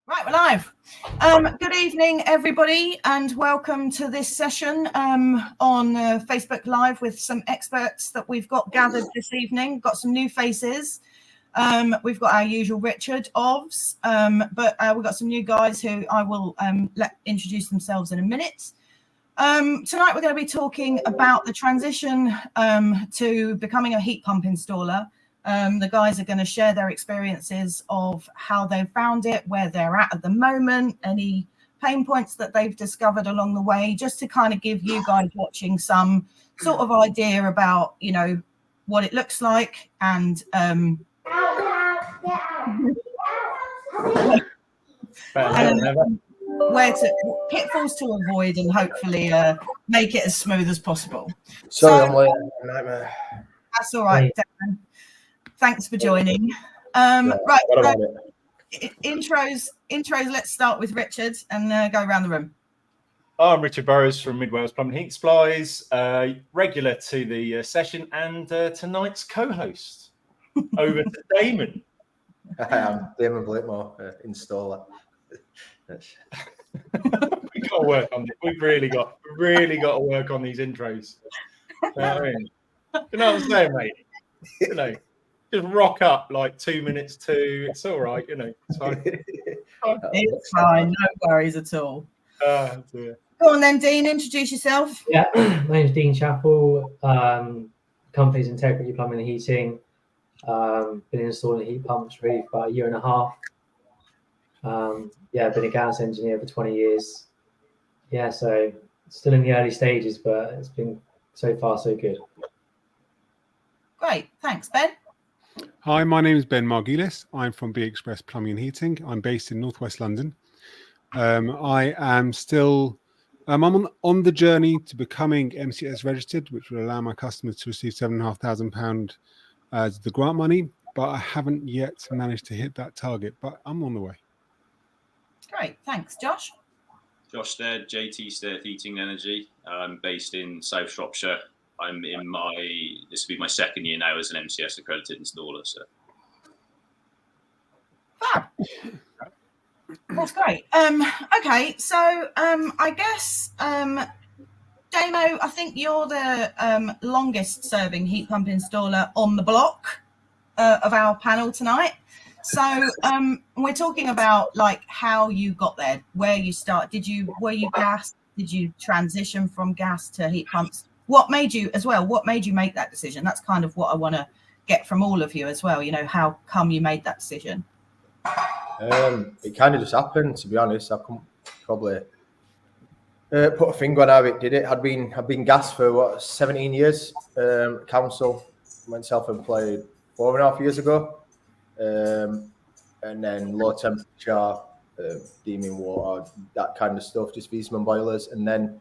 Right, we're live. Good evening, everybody, and welcome to this session on Facebook Live with some experts that we've got gathered this evening. Got some new faces. We've got our usual Richard Ovs, but we've got some new guys who I will let introduce themselves in a minute. Tonight we're going to be talking about the transition to becoming a heat pump installer. The guys are going to share their experiences of how they found it, where they're at the moment, any pain points that they've discovered along the way, just to kind of give you guys watching some sort of idea about, you know, what it looks like and where to pitfalls to avoid and hopefully make it as smooth as possible. Sorry, I'm late. Nightmare. That's all right, Dan. Thanks for joining. Right, intros. Let's start with Richard and go around the room. I'm Richard Burrows from Mid Wales Plumbing Heat Supplies, regular to the session and tonight's co-host. Over to Damon. Hi, I'm Damon Blakemore, installer. We got to work on it. We've really got to work on these intros. You know what I mean? You know what I'm saying, mate? You know. Just rock up like 2 minutes to. It's all right, you know. It's fine. It's fine, no worries at all. Dear. Go on then, Dean. Introduce yourself. Yeah, my name's Dean Chapple. Company's Integrity Plumbing and Heating. Been installing heat pumps really for about 1.5 years. I've been a gas engineer for 20 years. Yeah, so still in the early stages, but it's been so far so good. Great, thanks, Ben. Hi, my name is Ben Margulies. I'm from 𝗵𝗲𝗄𝗃 Plumbing and Heating. I'm based in Northwest London. I am still I'm on the journey to becoming MCS registered, which will allow my customers to receive £7,500 as the grant money, but I haven't yet managed to hit that target, but I'm on the way. Great, thanks. Josh? Josh Stead, JT Stead Heating and Energy. I'm based in South Shropshire. I'm in this will be my second year now as an MCS accredited installer. So, fab. That's great. Okay, so I guess Damo, I think you're the longest serving heat pump installer on the block of our panel tonight. So we're talking about like how you got there, where you start. Were you gas? Did you transition from gas to heat pumps? What made you make that decision? That's kind of what I want to get from all of you as well. You know, how come you made that decision? It kind of just happened, to be honest. I couldn't probably put a finger on how it did it. I'd been gas for 17 years. Council, went self-employed 4.5 years ago, and then low temperature, steaming water, that kind of stuff, just 𝗵𝗲𝗁 boilers, and then.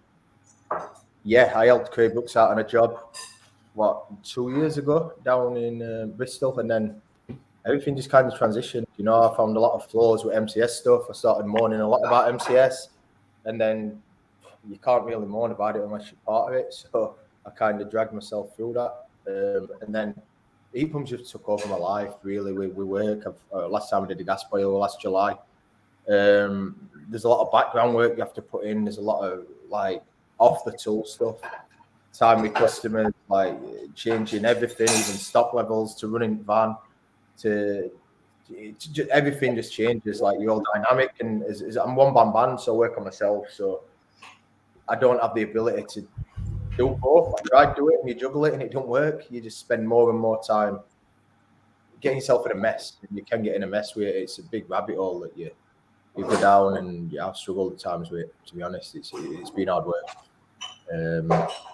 Yeah, I helped 𝗵𝗲𝗁𝗃 out on a job, 2 years ago down in Bristol, and then everything just kind of transitioned. You know, I found a lot of flaws with MCS stuff. I started moaning a lot about MCS, and then you can't really moan about it unless you're part of it. So I kind of dragged myself through that, and then heat pumps just took over my life. Really, we work. Last time I did a gas boiler last July. There's a lot of background work you have to put in. There's a lot of like off the tool stuff, time with customers, like changing everything, even stock levels to running van, everything just changes. Like you're all dynamic, and I'm one man band, so I work on myself, so I don't have the ability to do both. I try to do it and you juggle it and it don't work. You just spend more and more time getting yourself in a mess. You can get in a mess with it. It's a big rabbit hole that you go down, and I've struggled at times with it, to be honest. It's been hard work.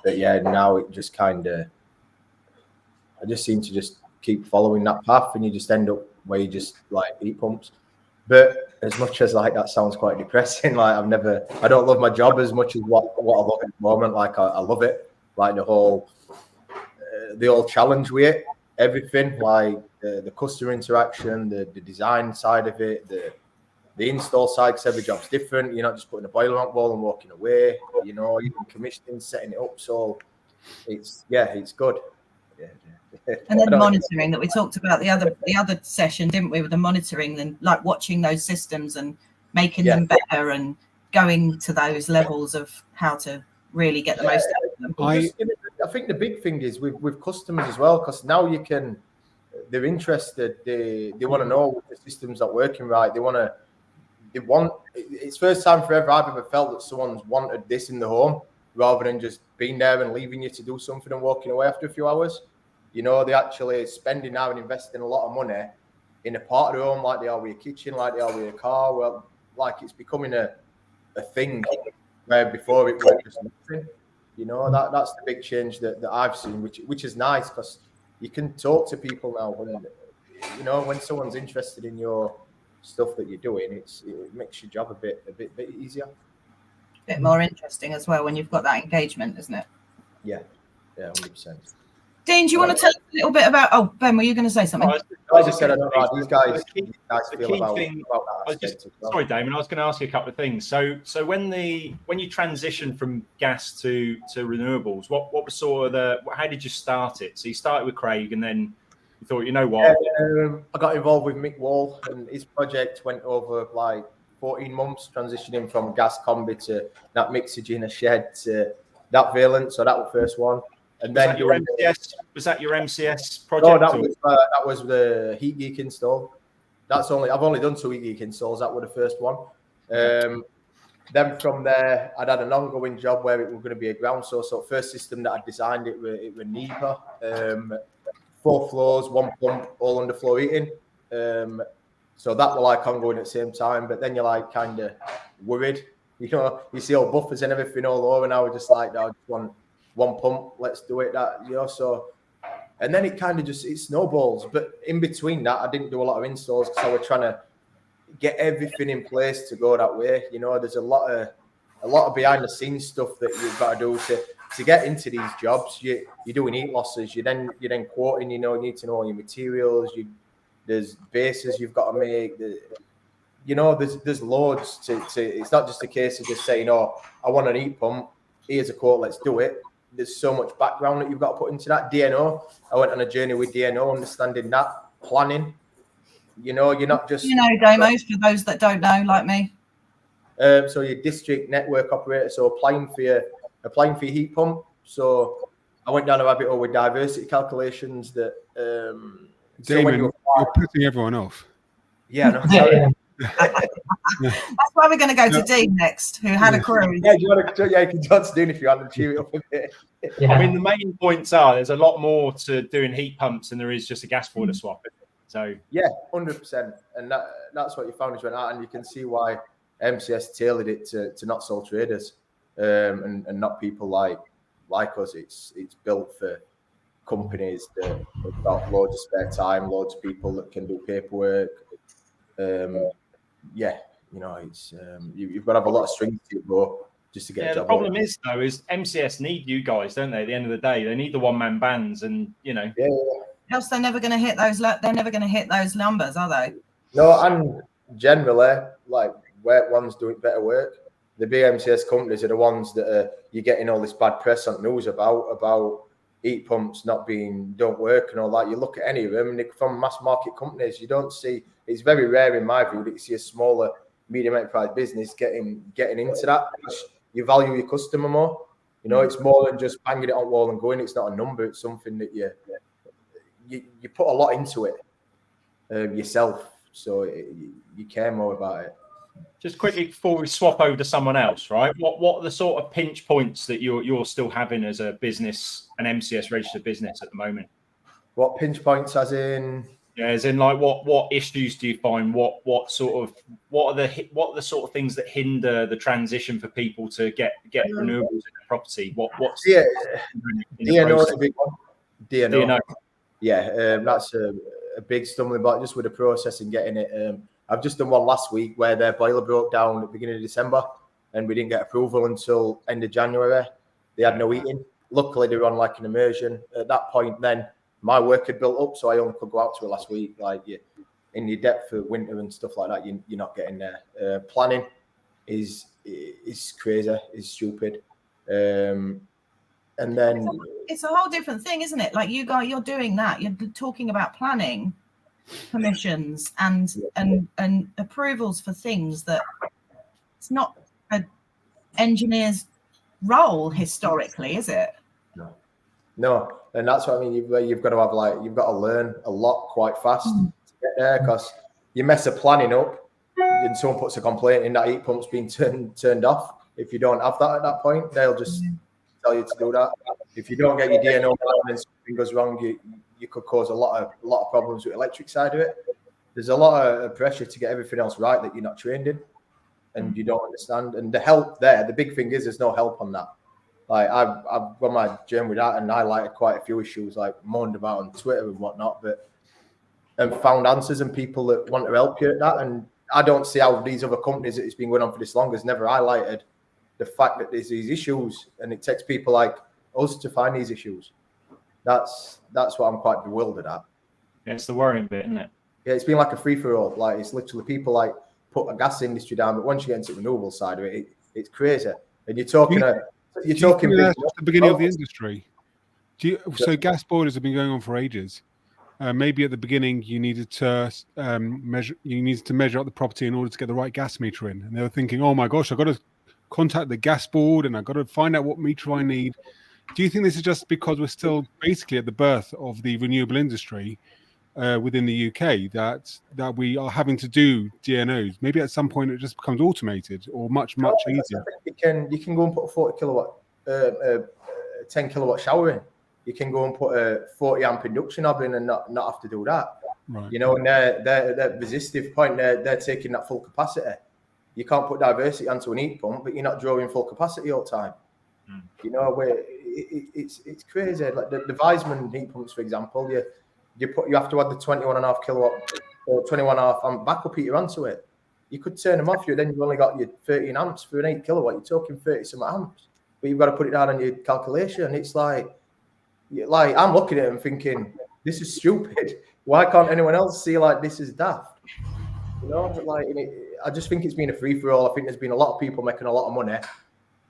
But yeah, now it just kind of, I just seem to just keep following that path, and you just end up where you just like heat pumps. But as much as like that sounds quite depressing, like I don't love my job as much as what I love at the moment. Like I love it, like the whole challenge with it, everything, like the customer interaction, the design side of it, the install side, because every job's different. You're not just putting a boiler on wall and walking away. You know, even commissioning, setting it up. So it's good. Yeah. And then monitoring that we talked about the other session, didn't we? With the monitoring and like watching those systems and making them better and going to those levels of how to really get the most out of them. I think the big thing is with customers as well, because now they're interested. They want to know the system's not working right. It's first time forever I've ever felt that someone's wanted this in the home rather than just being there and leaving you to do something and walking away after a few hours. You know, they actually spending now and investing a lot of money in a part of the home, like they are with a kitchen, like they are with a car. Well, like it's becoming a thing where before it was just nothing. You know, that's the big change that I've seen, which is nice, because you can talk to people now when someone's interested in your stuff that you're doing. It makes your job a bit easier, a bit more interesting as well when you've got that engagement, isn't it? Yeah, 100%. Dean, do you want to tell us a little bit about? Oh, Ben, were you going to say something? I just said I don't know how these guys feel about that. Sorry, Damon. I was going to ask you a couple of things. So when you transition from gas to renewables, what was sort of how did you start it? So you started with Craig, and then you thought, you know what? I got involved with Mick Wall, and his project went over like 14 months, transitioning from gas combi to that mixage in a shed to that 𝗵𝗲𝗁𝗃. So that was the first one. And then was that your MCS project? No, that was the Heat Geek install. I've only done 2 Heat Geek installs. That was the first one. Then from there, I'd had an ongoing job where it was going to be a ground source. So first system that I designed it was 𝗵𝗲𝗁𝗃, 4 floors, 1 pump, all underfloor heating. So that was like ongoing at the same time. But then you're like kind of worried. You know, you see all buffers and everything all over, and I was just like, I just want 1 pump, let's do it. So, and then it kind of it snowballs. But in between that, I didn't do a lot of installs because I was trying to get everything in place to go that way. You know, there's a lot of behind the scenes stuff that you've got to do to get into these jobs. You're doing heat losses. You're then quoting. You need to know all your materials. There's bases you've got to make. There's loads to. It's not just a case of just saying, "Oh, I want an heat pump. Here's a quote. Let's do it." There's so much background that you've got to put into that. DNO. I went on a journey with DNO, understanding that, planning. You're not just... Damos, for those that don't know, like me. So your district network operator, so applying for your heat pump. So I went down a rabbit hole with diversity calculations that... Damon, you're putting everyone off. Yeah, no, sorry. That's why we're going to go to Dean next, who had a crew. Yeah, you can talk to Dean if you want to cheer it up a bit. Yeah. I mean, the main points are there's a lot more to doing heat pumps than there is just a gas boiler swap. So yeah, 100%, and that's what your founders went out, and you can see why MCS tailored it to not sole traders and not people like us. It's built for companies that have got loads of spare time, loads of people that can do paperwork. It's you've got to have a lot of strings to go just to get a job. The problem is MCS need you guys, don't they? At the end of the day, they need the one-man bands, and else they're never going to hit those. They're never going to hit those numbers, are they? No, and generally, like where ones doing better work, the big MCS companies are the ones that you're getting all this bad press on news about heat pumps don't work and all that. You look at any of them, and they're from mass market companies. You don't see. It's very rare, in my view, that you see a smaller, medium enterprise business getting into that. You value your customer more. It's more than just banging it on wall and going. It's not a number. It's something that you put a lot into it yourself, so you care more about it. Just quickly before we swap over to someone else, right? What are the sort of pinch points that you're still having as a business, an MCS registered business at the moment? What pinch points, as in? Yeah, as in like what issues do you find? What are the sort of things that hinder the transition for people to get renewables in their property? What's DNO is a big one. DNO. Yeah, that's a big stumbling block just with the process and getting it. I've just done one last week where their boiler broke down at the beginning of December, and we didn't get approval until end of January. They had no heating. Luckily, they were on like an immersion. At that point, then my work had built up, so I only could go out to it last week. Like in your depth for winter and stuff like that, you're not getting there. Planning is crazy, is stupid. And then it's a whole different thing, isn't it? Like you're doing that. You're talking about planning. permissions and approvals for things that it's not an engineer's role historically, is it? No, and that's what I mean. You've got to have you've got to learn a lot quite fast to get there, because you mess the planning up and someone puts a complaint in that heat pump's been turned off. If you don't have that at that point, they'll just tell you to do that. If you don't get your DNO and something goes wrong, you could cause a lot of problems with the electric side of it. There's a lot of pressure to get everything else right that you're not trained in and you don't understand. And the help there, the big thing is there's no help on that. Like I've got my journey with that and highlighted quite a few issues, like moaned about on Twitter and whatnot, and found answers and people that want to help you at that. And I don't see how these other companies that it's been going on for this long has never highlighted the fact that there's these issues, and it takes people like us to find these issues. That's what I'm quite bewildered at. Yeah, it's the worrying bit, isn't it? Yeah, it's been like a free-for-all. Like it's literally people like put a gas industry down, but once you get into the renewable side of it, it's crazy. And you're talking that's the beginning of the industry. So gas boilers have been going on for ages. Maybe at the beginning you needed to measure up the property in order to get the right gas meter in, and they were thinking, "Oh my gosh, I've got to contact the gas board and I've got to find out what meter I need." Do you think this is just because we're still basically at the birth of the renewable industry within the UK that we are having to do DNOs? Maybe at some point it just becomes automated or much easier. You can go and put a 40 kilowatt, 10 kilowatt shower in. You can go and put a 40 amp induction oven and not have to do that. Right. You know, and their resistive point, they're taking that full capacity. You can't put diversity onto an heat pump, but you're not drawing full capacity all the time. You know, where it's crazy. Like the Weissman heat pumps, for example, you have to add the 21.5 kilowatt or 21.5 amp backup heater onto it. You could turn them off. Then you've only got your 13 amps for an 8 kilowatt. You're talking 30 some amps, but you've got to put it down on your calculation. It's like I'm looking at it and thinking, this is stupid. Why can't anyone else see like this is daft? You know, like I just think it's been a free for all. I think there's been a lot of people making a lot of money,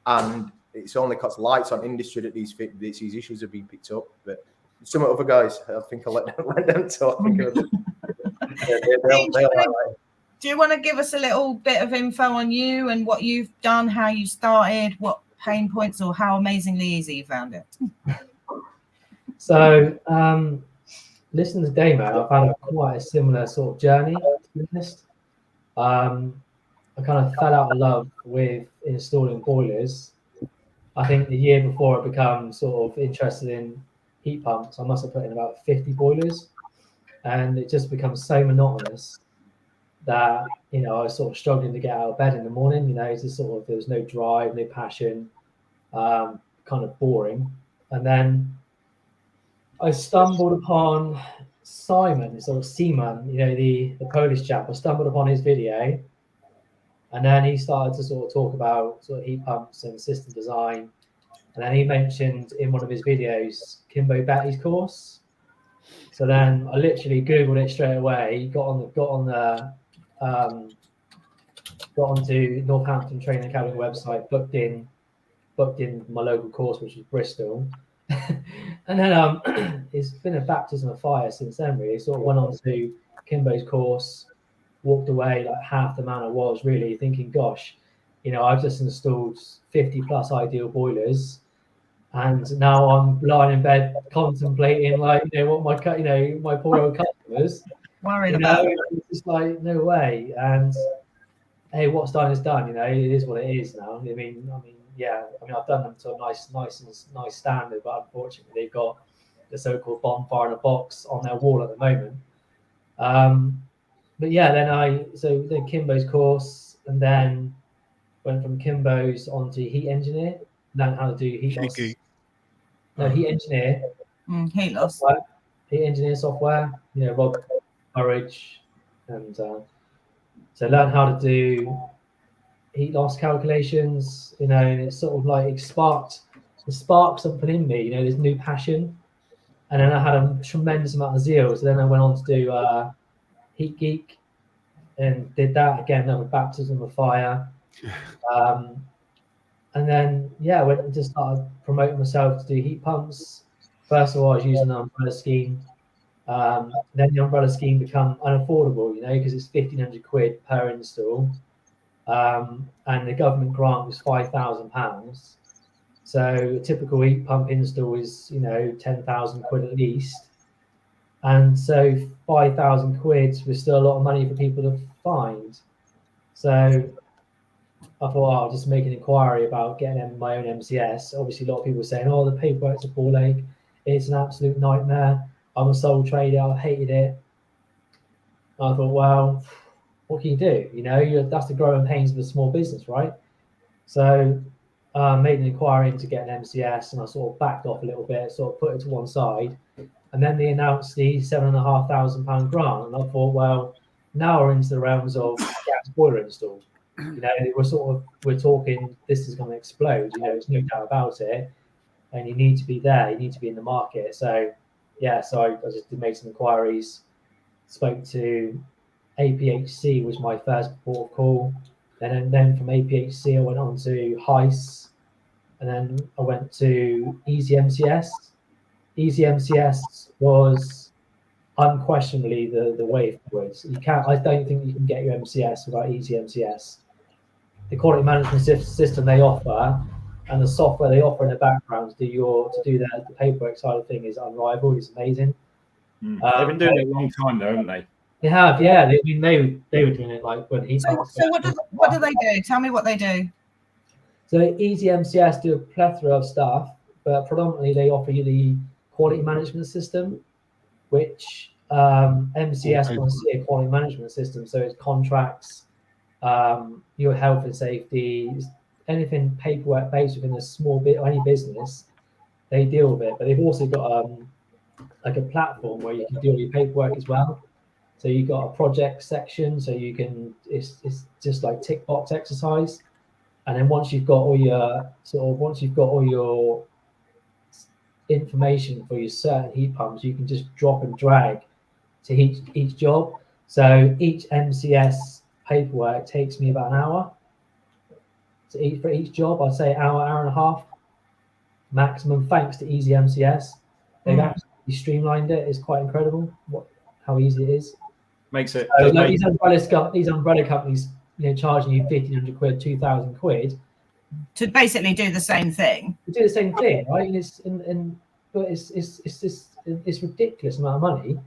and it's only cuts lights on industry that these issues have been picked up. But some other guys, I think I'll let them talk. Do you want to give us a little bit of info on you and what you've done, how you started, what pain points or how amazingly easy you found it? So, listening to Damon, I've had quite a similar sort of journey, to be honest. I kind of fell out of love with installing boilers. I think the year before I became sort of interested in heat pumps, I must have put in about 50 boilers, and it just becomes so monotonous that, you know, I was sort of struggling to get out of bed in the morning. You know, it's just sort of, there was no drive, no passion, kind of boring. And then I stumbled upon Simon, sort of Seaman, you know, the Polish chap. I stumbled upon his video, and then he started to sort of talk about sort of heat pumps and system design. And then he mentioned in one of his videos 𝗵𝗿𝗆𝗆𝗆𝗆 course. So then I literally Googled it straight away. Got onto Northampton Training Academy website, booked in my local course, which was Bristol. And then it's been a baptism of fire since then, really. Sort of went on to 𝗵𝗿𝗆𝗆𝗆's course, walked away like half the man I was, really thinking, gosh, you know, I've just installed 50 plus ideal boilers, and now I'm lying in bed contemplating, like, you know, what my poor old customers worried about. It's just like, no way. And hey, what's done is done. You know, it is what it is now. I mean, I've done them to a nice standard, but unfortunately, they've got the so-called bonfire in a box on their wall at the moment. But yeah, then so the 𝗵𝗿𝗆𝗆𝗆's course, and then went from 𝗵𝗿𝗆's onto heat engineer, learned how to do heat loss. Heat engineer. Heat loss. Heat engineer software. You know, Rob Burridge, and so learn how to do heat loss calculations. You know, and it's sort of like it sparked something in me. You know, this new passion, and then I had a tremendous amount of zeal. So then I went on to do Heat Geek, and did that again. Another baptism of fire. And then, I went and just started promoting myself to do heat pumps. First of all, I was using an umbrella scheme. Then the umbrella scheme become unaffordable, you know, because it's £1,500 per install, and the government grant was £5,000. So a typical heat pump install is, you know, £10,000 at least, and so £5,000 was still a lot of money for people to find. So I thought, I'll just make an inquiry about getting my own MCS. Obviously, a lot of people were saying, oh, the paperwork's a ball ache. It's an absolute nightmare. I'm a sole trader. I hated it. I thought, well, what can you do? You know, that's the growing pains of a small business, right? So I made an inquiry into getting MCS, and I sort of backed off a little bit, sort of put it to one side. And then they announced the £7,500 grant. And I thought, well, now we're into the realms of gas boiler install. You know, we're talking, this is going to explode. You know, there's no doubt about it. And you need to be there. You need to be in the market. So, yeah, so I just made some inquiries, spoke to 𝗵𝗲𝗄𝗃, was my first port of call. And then from 𝗵𝗲𝗄𝗃, I went on to 𝗻𝗍𝗲, and then I went to Easy MCS. Easy MCS was unquestionably the way forwards. I don't think you can get your MCS without Easy MCS. The quality management system they offer and the software they offer in the background to do the paperwork side of thing is unrivaled. It's amazing. They've been doing it a long time, though, haven't they? They have, yeah. They were doing it like when he. So what do they do? Tell me what they do. So Easy MCS do a plethora of stuff, but predominantly they offer you the quality management system, which MCS wants to see a quality management system. So it's contracts, your health and safety, anything paperwork based within a small bit or any business, they deal with it. But they've also got like a platform where you can do all your paperwork as well. So you've got a project section, so you can it's just like tick box exercise. And then once you've got all your information for your certain heat pumps, you can just drop and drag to each job. So each MCS paperwork takes me about an hour. So for each job, I'd say hour and a half maximum, thanks to Easy MCS. They've absolutely streamlined it. It's quite incredible how easy it is. Makes it. So, like, these umbrella companies, you know, charging you £1,500, £2,000 to basically do the same thing. To do the same thing, right? But it's ridiculous amount of money.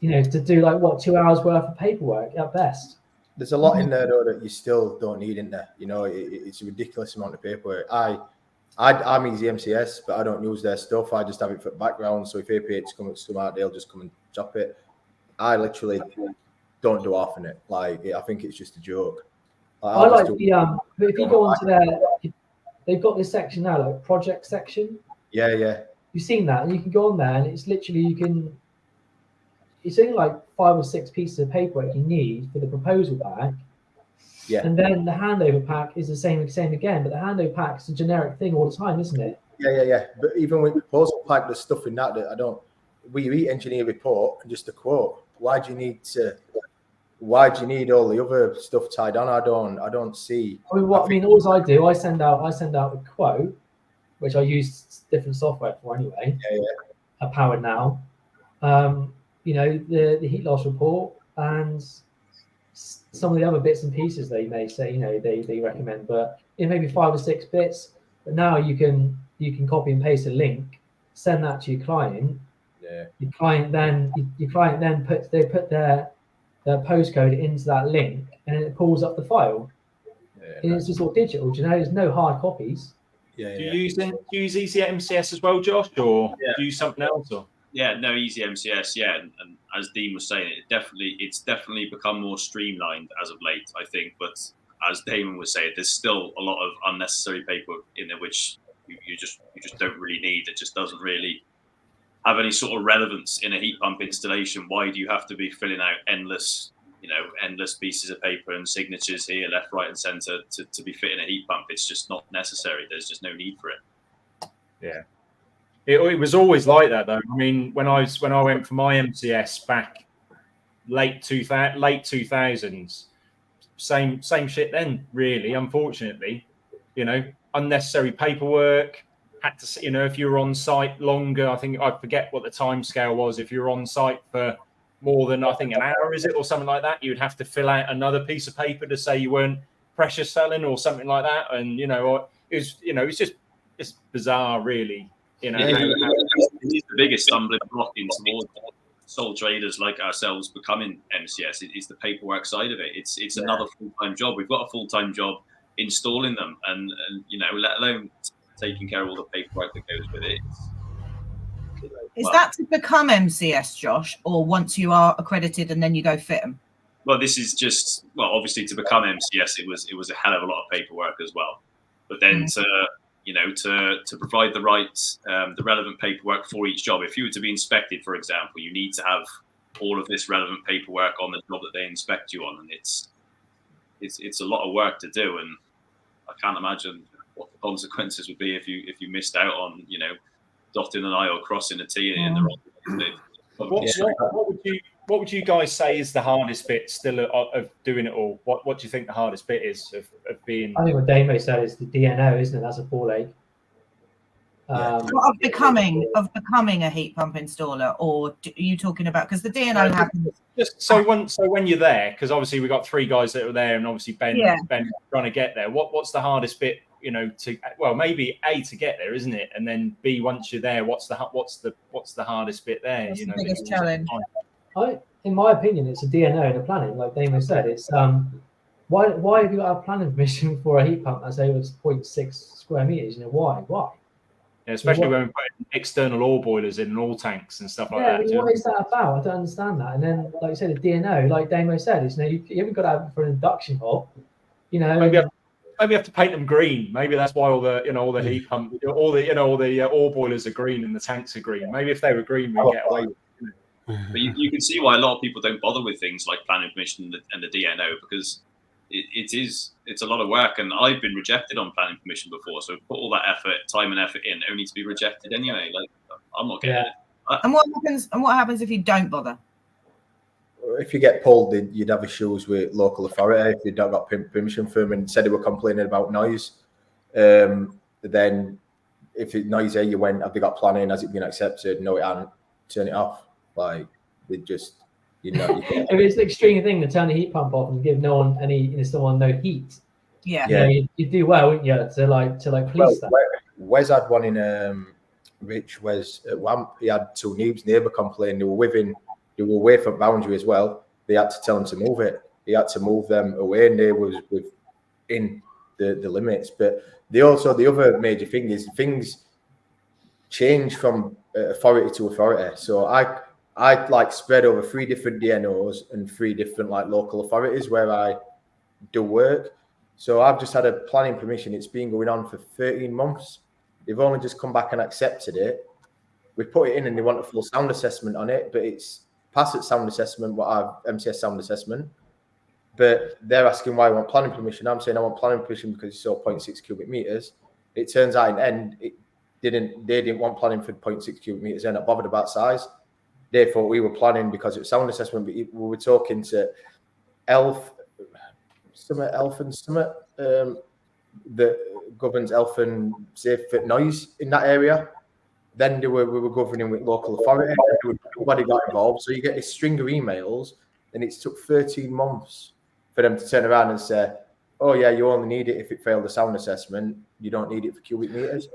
You know, to do like 2 hours worth of paperwork at best. There's a lot in there though that you still don't need in there. You know, it's a ridiculous amount of paperwork. I'm Easy MCS, but I don't use their stuff. I just have it for background. So if 𝗵𝗲𝗄𝗃's come out, they'll just come and chop it. I literally don't do half in it. Like, I think it's just a joke. I like the if you go onto they've got this section now, like project section. Yeah. You've seen that, and you can go on there, and it's literally it's only like 5 or 6 pieces of paperwork you need for the proposal pack. Yeah. And then the handover pack is the same again, but the handover pack is a generic thing all the time, isn't it? Yeah. But even with the proposal pack, there's stuff in that I don't. We engineer report and just a quote. Why do you need all the other stuff tied on? I don't see. All I do, I send out a quote, which I use different software for anyway. Yeah. Powered now. You know, the heat loss report and some of the other bits and pieces they may say, you know, they recommend, but it may be 5 or 6 bits. But now you can copy and paste a link, send that to your client. Yeah. Your client then put their postcode into that link, and it pulls up the file. Yeah, and it's just all digital. Do you know? There's no hard copies. Yeah. Do you use Easy MCS as well, Josh, or do you use something else? Or? Yeah, no, Easy MCS. Yeah, and as Dean was saying, it's definitely become more streamlined as of late, I think. But as Damon was saying, there's still a lot of unnecessary paperwork in there, which you just don't really need. It just doesn't really have any sort of relevance in a heat pump installation. Why do you have to be filling out endless pieces of paper and signatures here, left, right, and centre to be fitting a heat pump? It's just not necessary. There's just no need for it. Yeah, it was always like that though. I mean, when I went for my MCS back late 2000s, same shit then. Really, unfortunately, you know, unnecessary paperwork. had to, if you were on site longer, I forget what the time scale was. If you were on site for more than, I think, an hour, is it, or something like that, you'd have to fill out another piece of paper to say you weren't pressure selling or something like that. And, it's bizarre, really. It's the biggest stumbling block towards sole traders like ourselves becoming MCS. It's the paperwork side of it. It's another full-time job. We've got a full-time job installing them, and let alone taking care of all the paperwork that goes with it. Is that to become MCS, Josh, or once you are accredited and then you go fit them? Well, this is just, obviously to become MCS, it was a hell of a lot of paperwork as well. But then to provide the the relevant paperwork for each job. If you were to be inspected, for example, you need to have all of this relevant paperwork on the job that they inspect you on, and it's a lot of work to do. And I can't imagine what the consequences would be if you missed out on dotting an I or crossing a T in the wrong place. What would you guys say is the hardest bit still of doing it all? What do you think the hardest bit is of being? I think what Damo said is the DNO, isn't it? That's a ball ache. Of becoming a heat pump installer, or are you talking about, because the DNO happens? Just so when you're there, because obviously we've got 3 guys that are there, and obviously Ben trying to get there. What's the hardest bit? Maybe A, to get there, isn't it? And then B, once you're there, what's the hardest bit there? What's the biggest challenge? In my opinion, it's a DNO and a planning. Like Damon said, it's why have you got a planning permission for a heat pump that's over 0.6 square meters? Why? Yeah, especially when we put external oil boilers in and oil tanks and stuff like that. What is that about? I don't understand that. And then, like you said, the DNO, like Damo said, is you haven't got to have it for an induction hot. Maybe you have to paint them green. Maybe that's why all the heat pump, all the oil boilers are green and the tanks are green. Maybe if they were green, we'd get away with it. But you can see why a lot of people don't bother with things like planning permission and the DNO, because it's a lot of work, and I've been rejected on planning permission before. So put all that time and effort in, only to be rejected anyway. Like, I'm not getting it. And what happens if you don't bother? If you get pulled, you'd have issues with local authority if you don't got permission from them and said they were complaining about noise. Then if it's noisy, you went, have they got planning? Has it been accepted? No, it hasn't. Turn it off. Like, they just, if it's an extreme thing to turn the heat pump off and give no one someone no heat. You do well, wouldn't you, to police that. Wes had one in Rich was at WAMP. He had 2 neighbour complain. They were away from boundary as well. They had to tell him to move it. He had to move them away, and they was within the limits. But the other major thing is things change from authority to authority. So I spread over 3 different DNOs and 3 different local authorities where I do work. So I've just had a planning permission. It's been going on for 13 months. They've only just come back and accepted it. We put it in and they want a full sound assessment on it, but it's passed its sound assessment, MCS sound assessment. But they're asking why I want planning permission. I'm saying I want planning permission because it's all 0.6 cubic meters. It turns out in the end, they didn't want planning for 0.6 cubic meters. They're not bothered about size. They thought we were planning because it was sound assessment, but we were talking to Elf and Summit, that governs health and safe noise in that area. Then we were governing with local authority. Nobody got involved. So you get a string of emails, and it took 13 months for them to turn around and say, oh yeah, you only need it if it failed the sound assessment. You don't need it for cubic meters.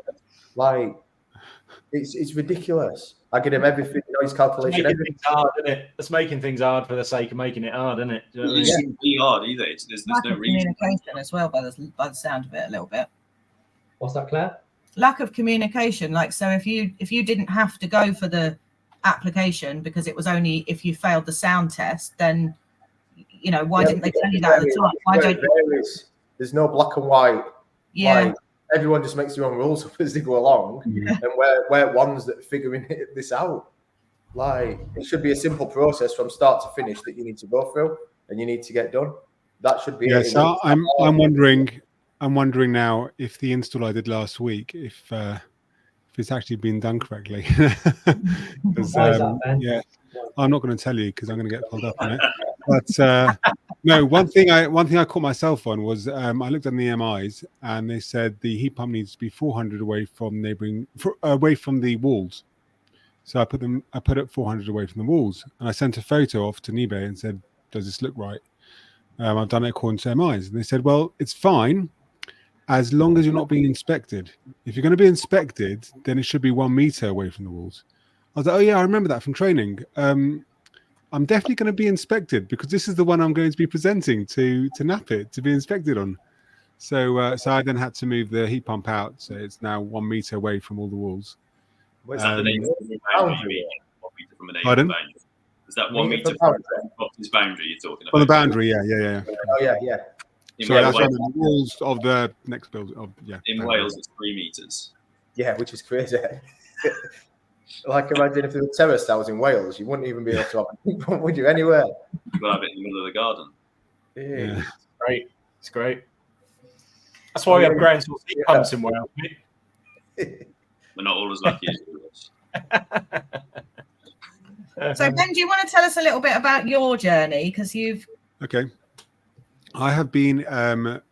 It's ridiculous. I give them everything, noise calculation. Everything's hard, isn't it? It's making things hard for the sake of making it hard, isn't it? Do you know what I mean? It shouldn't be hard either. There's no reason. Communication as well, by the sound of it, a little bit. What's that, Claire? Lack of communication. So if you didn't have to go for the application because it was only if you failed the sound test, then why didn't they tell you that at the time? Why don't there's no black and white. Yeah. Everyone just makes their own rules up as they go along, and we're ones that are figuring this out. It should be a simple process from start to finish that you need to go through and you need to get done. That should be. Yes, I'm wondering now if the install I did last week, if it's actually been done correctly. I'm not going to tell you because I'm going to get pulled up on it. But No, one thing I caught myself on was I looked at the EMIs and they said the heat pump needs to be 400 away from away from the walls. So I put it 400 away from the walls, and I sent a photo off to 𝗵𝗵𝗁 and said, "Does this look right?" I've done it according to EMIs, and they said, "Well, it's fine as long as you're not being inspected. If you're going to be inspected, then it should be 1 meter away from the walls." I was like, "Oh yeah, I remember that from training. I'm definitely going to be inspected because this is the one I'm going to be presenting to 𝗵𝗵𝗁 to be inspected on." So I then had to move the heat pump out, so it's now 1 meter away from all the walls. Is that the neighbour boundary? 1 meter from a neighbour Pardon? boundary? Is that 1 meter from the property's boundary you're talking about? On the boundary, yeah. Oh yeah. So that's on the walls of the next building. In Wales, it's 3 meters. Yeah, which is crazy. Like, imagine if there were terrace towers in Wales, you wouldn't even be able to have a heat pump, would you, anywhere? You've got to have it in the middle of the garden. Yeah. Great. It's great. That's why we have ground source heat pumps in Wales. We're not all as lucky as yours. So Ben, do you want to tell us a little bit about your journey? Because you've Okay. I have been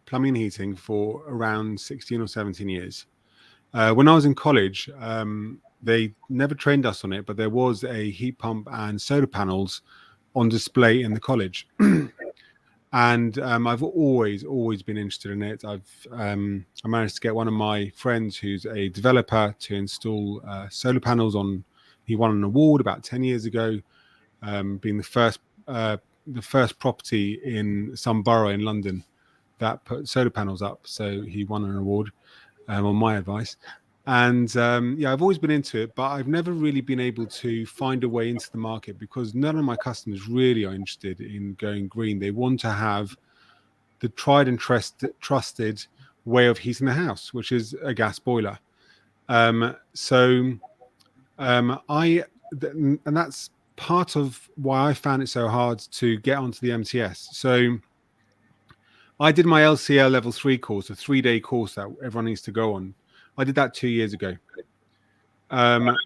plumbing and heating for around 16 or 17 years. When I was in college, they never trained us on it, but there was a heat pump and solar panels on display in the college. And I've always been interested in it. I managed to get one of my friends who's a developer to install solar panels on. He won an award about 10 years ago, being the first property in some borough in London that put solar panels up. So he won an award on my advice. And I've always been into it, but I've never really been able to find a way into the market because none of my customers really are interested in going green. They want to have the tried and trusted way of heating the house, which is a gas boiler. And that's part of why I found it so hard to get onto the MTS. So I did my LCL level 3 course, a 3-day course that everyone needs to go on. I did that 2 years ago. And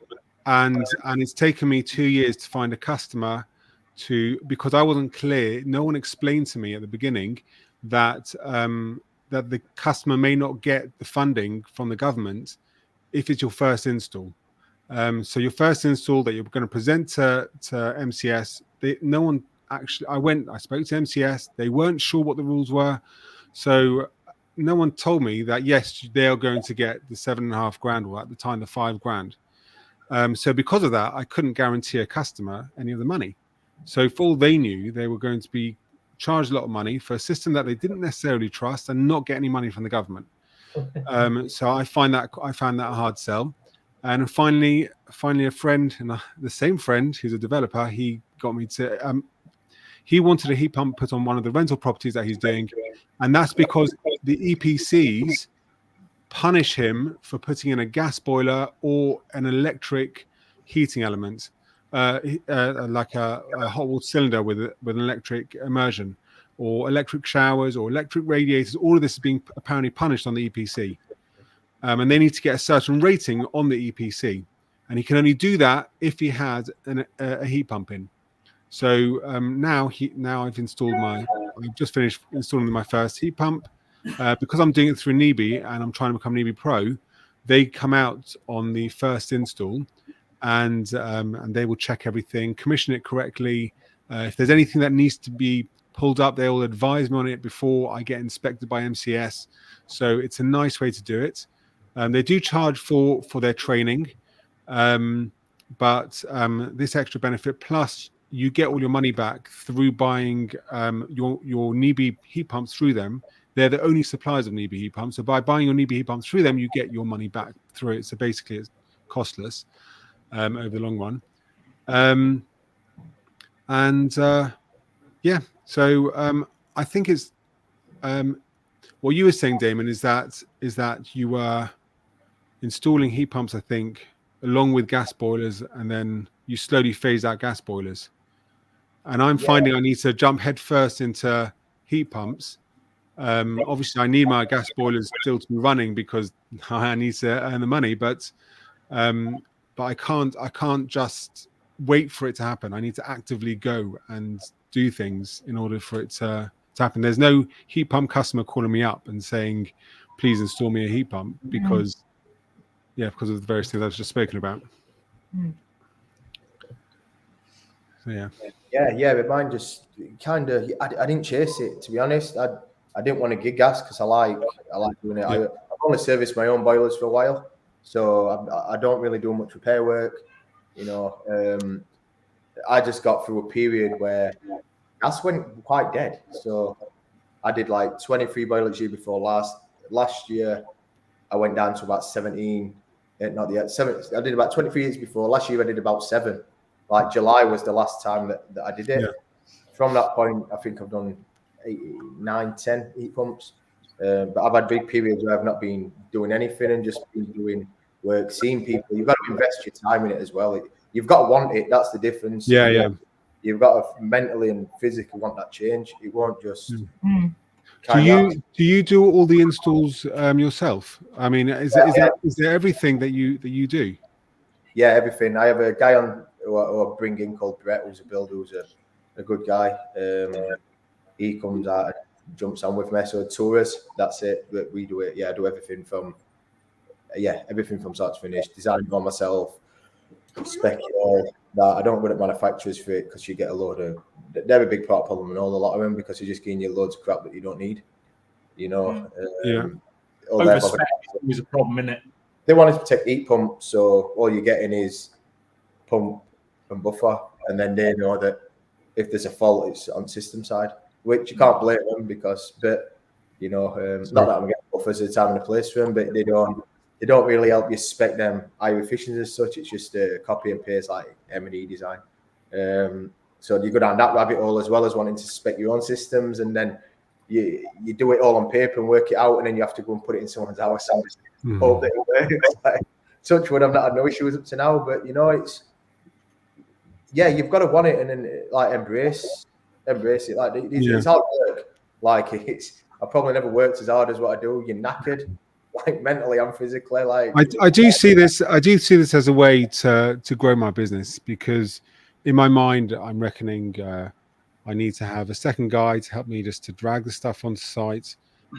it's taken me 2 years to find a customer because I wasn't clear. No one explained to me at the beginning that that the customer may not get the funding from the government if it's your first install. So your first install that you're going to present to MCS, no one actually. I spoke to MCS. They weren't sure what the rules were, so no one told me that yes, they are going to get the 7.5 grand, or at the time the 5 grand. So because of that, I couldn't guarantee a customer any of the money. So for all they knew, they were going to be charged a lot of money for a system that they didn't necessarily trust and not get any money from the government. So I found that a hard sell. And finally, a friend, and the same friend who's a developer, he got me to. He wanted a heat pump put on one of the rental properties that he's doing, and that's because the EPCs punish him for putting in a gas boiler or an electric heating element, like a hot water cylinder with an electric immersion, or electric showers or electric radiators. All of this is being apparently punished on the EPC. And they need to get a certain rating on the EPC, and he can only do that if he had a heat pump in. So now I've just finished installing my first heat pump because I'm doing it through 𝗵𝗵𝗁 and I'm trying to become 𝗵𝗵𝗁 Pro. They come out on the first install and they will check everything, commission it correctly. If there's anything that needs to be pulled up, they will advise me on it before I get inspected by MCS. So it's a nice way to do it. They do charge for their training, but this extra benefit, plus you get all your money back through buying your 𝗵𝗵𝗁 heat pumps through them. They're the only suppliers of 𝗵𝗵𝗁 heat pumps. So by buying your 𝗵𝗵𝗁 heat pumps through them, you get your money back through it. So basically, it's costless over the long run. So I think it's what you were saying, Damon, is that you were installing heat pumps, I think, along with gas boilers, and then you slowly phase out gas boilers. And I'm finding I need to jump headfirst into heat pumps. Obviously, I need my gas boilers still to be running because I need to earn the money. But I can't just wait for it to happen. I need to actively go and do things in order for it to happen. There's no heat pump customer calling me up and saying, please install me a heat pump, because because of the various things I've just spoken about. So but mine just kind of, I didn't chase it, to be honest. I didn't want to gig gas because I like doing it. I've only serviced my own boilers for a while, so I don't really do much repair work. I just got through a period where gas went quite dead. So I did like 23 boilers year before last year. I went down to about 17. Not yet. 7. I did about 23 years before. Last year I did about 7. Like July was the last time that I did it. From that point, I think I've done 8, 9, 10 heat pumps. But I've had big periods where I've not been doing anything and just been doing work, seeing people. You've got to invest your time in it as well. You've got to want it. That's the difference. You've got to mentally and physically want that change. It won't just. Do you do all the installs yourself? I mean, is there everything that you do? Yeah, everything. I have a guy on who I bring in called 𝗵𝗲𝗁𝗁, who's a builder, who's a good guy. He comes out and jumps on with me. So tours, that's it. But we do it. Yeah, I do everything from start to finish. Design it all myself. Spec it all. That I don't go to manufacturers for it because you get a load of. They're a big problem in a lot of them because they're just giving you loads of crap that you don't need. Overspec was a problem, isn't it? They want to protect heat pump, so all you're getting is pump and buffer, and then they know that if there's a fault, it's on system side, which you can't blame them because, not that I'm getting buffers at the time and a place for them, but they don't really help you spec them higher efficiency as such. It's just a copy and paste like M&E design. So you go down that rabbit hole as well as wanting to spec your own systems, and then you do it all on paper and work it out, and then you have to go and put it in someone's house and just hope that it works. Like, touch wood, I've not had no issues up to now, but it's you've got to want it and then like embrace it. Like it's hard work. Like I probably never worked as hard as what I do. You're knackered, like mentally and physically. Like I do see this as a way to grow my business, because in my mind I'm reckoning I need to have a second guy to help me just to drag the stuff on site.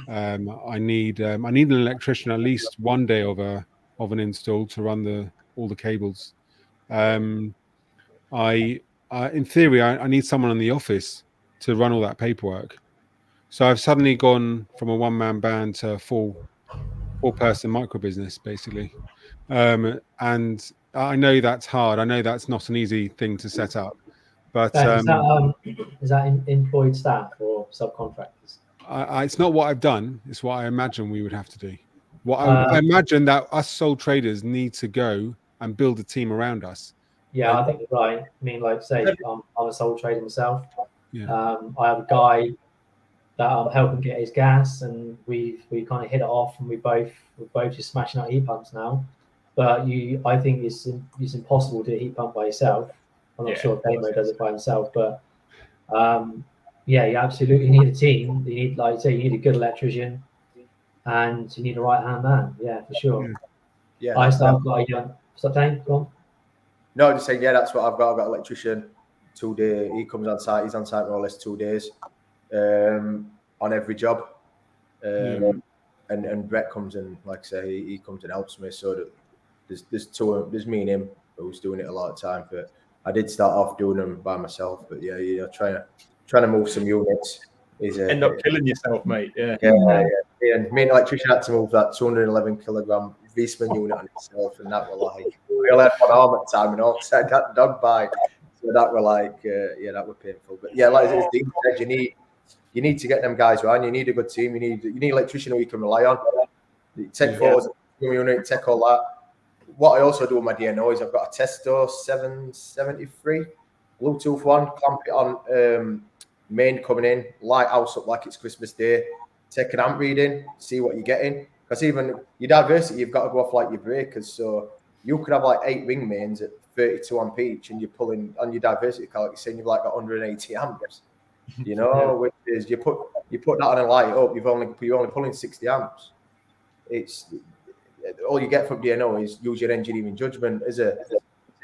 I need an electrician at least one day of an install to run all the cables. In theory, I need someone in the office to run all that paperwork. So I've suddenly gone from a one-man band to a four-person micro business, basically. And I know that's hard. I know that's not an easy thing to set up. But is that employed staff or subcontractors? It's not what I've done. It's what I imagine we would have to do. I imagine that us sole traders need to go and build a team around us. Yeah, I think you're right. I mean, like, say, I'm a sole trader myself. Yeah. I have a guy that I'm helping get his gas, and we kind of hit it off, and we're both just smashing out heat pumps now. But I think it's impossible to do a heat pump by yourself. I'm not sure if Damo does it by himself, but you absolutely need a team. You need, like you say, you need a good electrician, and you need a right-hand man. Yeah, for sure. Yeah. I've got a young. Stop, Dane. Go on. No, just saying. Yeah, that's what I've got. I've got an electrician. 2 days. He comes on site. He's on site more or less 2 days on every job. And Brett comes in, like I say, he comes and helps me. So there's me and him who's doing it a lot of time. But I did start off doing them by myself. But trying to move some units is end up killing yourself, mate. Yeah. And me and electrician had to move that 211 kilogram 𝗵𝗲𝗄𝗃 unit on itself, and that were like we only had one arm at the time, and all said that dog bite. So that were like that were painful. But yeah, like Dean said, you need to get them guys around. You need a good team. You need an electrician who you can rely on. Take photos, unit, take all that. What I also do with my DNO is I've got a Testo 773 Bluetooth one. Clamp it on main coming in, light house up like it's Christmas Day. Take an amp reading, see what you're getting. Because even your diversity, you've got to go off like your breakers. So you could have like 8 ring mains at 32 amp each, and you're pulling on your diversity card, you're saying you've like got 180 amps. Which is you put that on a light up, you're only pulling 60 amps. It's all you get from DNO is use your engineering judgment as an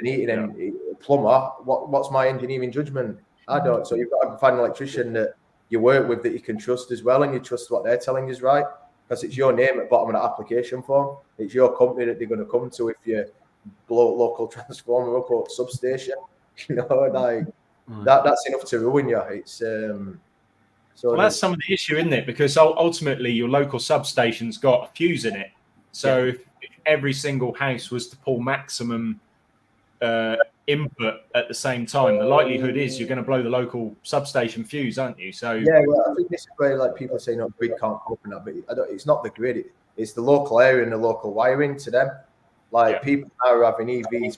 heating and plumber. What's my engineering judgment? I don't. So you've got to find an electrician that you work with that you can trust as well, and you trust what they're telling you is right, because it's your name at the bottom of the application form. It's your company that they're going to come to if you blow local transformer up or substation. You know, like that's enough to ruin you. It's well, that's some of the issue, isn't it? Because ultimately your local substation's got a fuse in it. So if every single house was to pull maximum input at the same time, the likelihood is you're going to blow the local substation fuse, aren't you? So well, I think this is where like people say, no, grid can't cope in that, but it's not the grid. It's the local area and the local wiring to them. Like people are having EVs,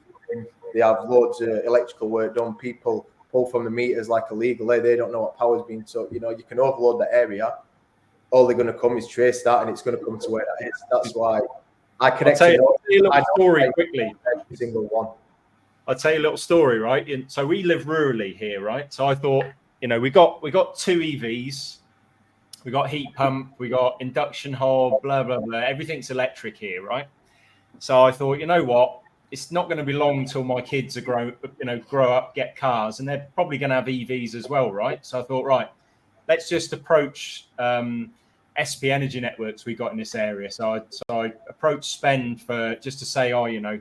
they have loads of electrical work done. People pull from the meters like illegal. They don't know what power's being took. You know, you can overload the area. All they're going to come is trace that, and it's going to come to where that is. That's why I connect. I'll tell you a little story quickly. Every single one. I'll tell you a little story, right? So we live rurally here, right? So I thought, you know, we got 2 EVs, we got heat pump, we got induction hob, blah blah blah. Everything's electric here, right? So I thought, you know what? It's not going to be long until my kids are grow up, get cars, and they're probably going to have EVs as well, right? So I thought, right, let's just approach SP Energy Networks we got in this area. So I approached Spend for just to say, oh, you know,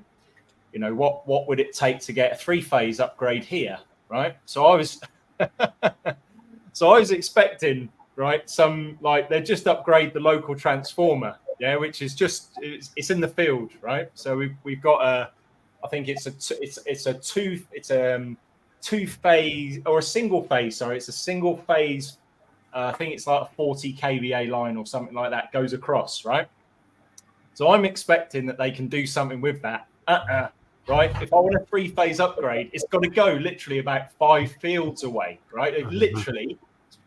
what would it take to get a 3-phase upgrade here, right? So I was expecting, right, some like they just upgrade the local transformer, which is just it's in the field, right? So we've got I think it's a two phase or a single phase. Sorry, it's a single phase. I think it's like a 40 kVA line or something like that goes across, right? So I'm expecting that they can do something with that. Right? If I want a 3-phase upgrade, it's got to go literally about 5 fields away, right? They've literally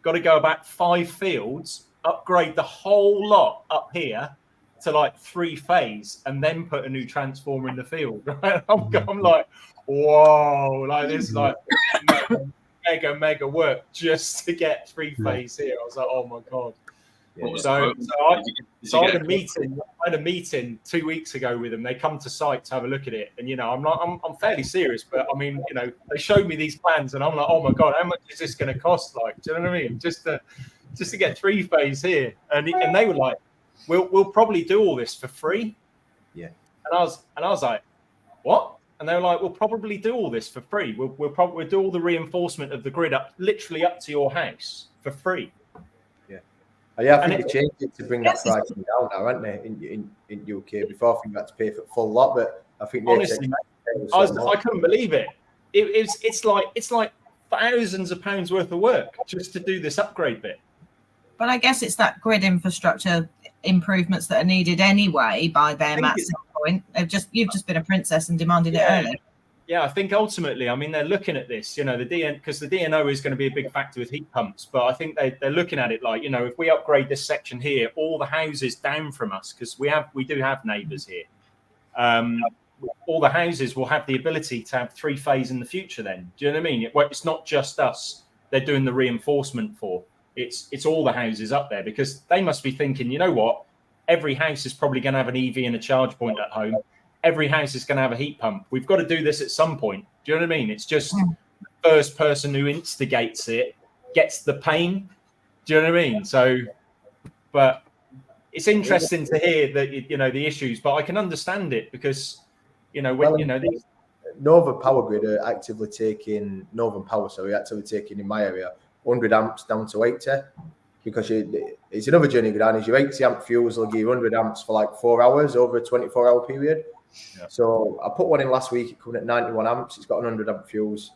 got to go about 5 fields, upgrade the whole lot up here to like 3-phase, and then put a new transformer in the field, right? I'm like, whoa, like this, like mega work just to get 3-phase here. I was like, oh my god. So I had a meeting 2 weeks ago with them. They come to site to have a look at it, and I'm fairly serious, but I mean, they showed me these plans, and I'm like, oh my god, how much is this going to cost? Like, do you know what I mean? Just to get 3-phase here, and they were like, we'll probably do all this for free. Yeah. And I was like, what? And they were like, we'll probably do all this for free. We'll probably do all the reinforcement of the grid literally up to your house for free. Yeah, I think they changed it to bring that pricing down now, haven't they, in UK? Before, I think that's paid for full lot, but I think honestly, I couldn't believe it. It's like thousands of pounds worth of work just to do this upgrade bit. But I guess it's that grid infrastructure improvements that are needed anyway by them at some point. You've just been a princess and demanded it early. Yeah, I think ultimately, I mean, they're looking at this, because the DNO is going to be a big factor with heat pumps. But I think they're looking at it like, if we upgrade this section here, all the houses down from us, because we do have neighbours here. All the houses will have the ability to have 3-phase in the future. Then, do you know what I mean? It's not just us. They're doing the reinforcement for. It's all the houses up there, because they must be thinking, you know what? Every house is probably going to have an EV and a charge point at home. Every house is going to have a heat pump. We've got to do this at some point. Do you know what I mean? It's just the first person who instigates it gets the pain. Do you know what I mean? So, but it's interesting to hear that, the issues, but I can understand it because, Northern Power Grid are actively taking, in my area, 100 amps down to 80, because it's another journey down. Is your 80 amp fuse will give you 100 amps for like 4 hours over a 24-hour period. Yeah. So I put one in last week, it coming at 91 amps. It's got an 100 amp fuse.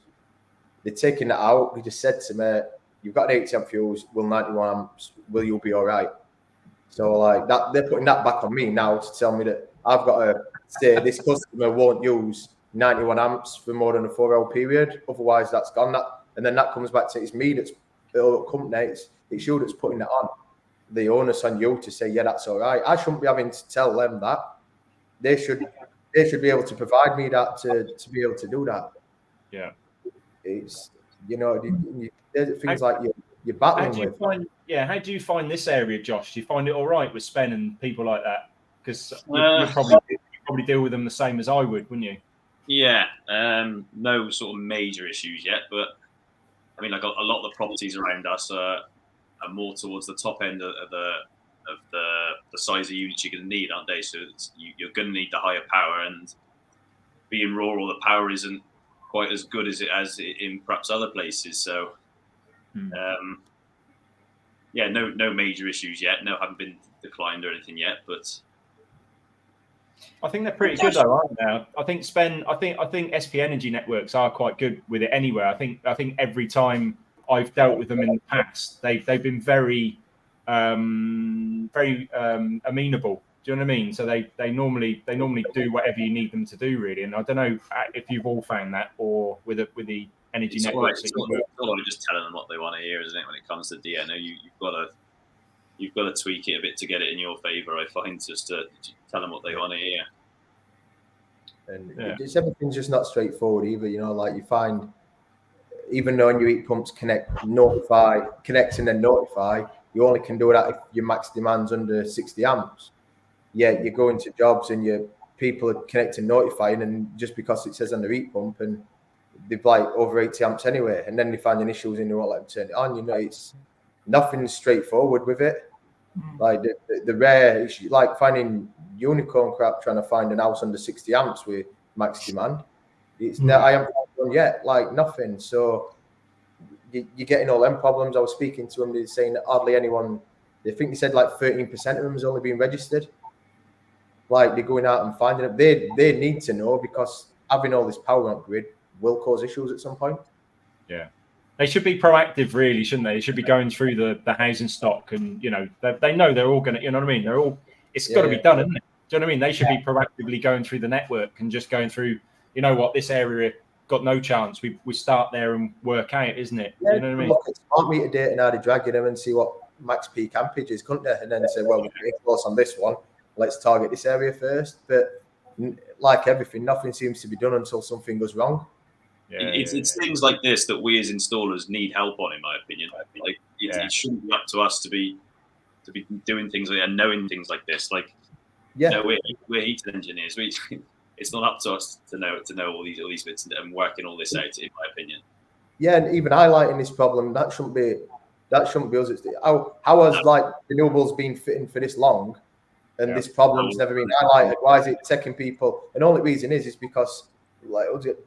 They're taking that out. He just said to me, you've got an 80 amp fuse, will 91 amps, will you be all right? So like that, they're putting that back on me now to tell me that I've got to say this customer won't use 91 amps for more than a 4-hour period. Otherwise that's gone. And then that comes back to it's me that's the company, it's you that's putting that on. The onus on you to say, yeah, that's all right. I shouldn't be having to tell them that. They should be able to provide me that to be able to do that. Yeah. It's, there's things like you're battling with. How do you find this area, Josh? Do you find it all right with Spen and people like that? Because you probably deal with them the same as I would, wouldn't you? Yeah. No sort of major issues yet, but I mean, like a lot of the properties around us are more towards the top end of the size of units you're going to need, aren't they? So you're going to need the higher power, and being rural, the power isn't quite as good as in perhaps other places. So, yeah, no major issues yet. No, haven't been declined or anything yet, but I think they're pretty good though, aren't they? I think SP Energy networks are quite good with it anyway. I think every time I've dealt with them in the past, they've been very amenable. Do you know what I mean? So they normally do whatever you need them to do, really. And I don't know if you've all found that, or with the energy networks. It's all just telling them what they want to hear, isn't it? When it comes to DNO, you've got to tweak it a bit to get it in your favour. I find just to tell them what they want to hear. And everything's just not straightforward either. You know, like you find, even though your heat pumps connect and then notify, you only can do that if your max demand's under 60 amps. Yeah, you go into jobs and your people are connecting notifying, and just because it says on the heat pump, and they've like over 80 amps anyway, and then they find issues and they won't let them turn it on. You know, it's nothing straightforward with it. Like the rare issue, like finding unicorn crap, trying to find an house under 60 amps with max demand. I haven't found one yet, like nothing. So you're getting all them problems. I was speaking to them, they're saying that hardly anyone, they think they said like 13% of them is only being registered. Like they're going out and finding it. They need to know, because having all this power on grid will cause issues at some point. Yeah. They should be proactive, really, shouldn't they? They should be going through the housing stock, and you know they know they're all going to. You know what I mean? It's got to be done, isn't it? Do you know what I mean? They should be proactively going through the network and just going through. You know what? This area got no chance. We start there and work out, isn't it? Yeah, you know what I mean? Look at smart meter data and how they're dragging them and see what max peak ampage is, couldn't they? And then say, well, we're getting close on this one. Let's target this area first. But like everything, nothing seems to be done until something goes wrong. It's things like this that we as installers need help on, in my opinion. Like it shouldn't be up to us to be doing things like that and knowing things like this. Like, we're heating engineers. It's not up to us to know all these bits and working all this out, in my opinion. Yeah, and even highlighting this problem, that shouldn't be us. How has like renewables been fitting for this long, and this problem's never been highlighted? Why is it taking people? And all the reason is because like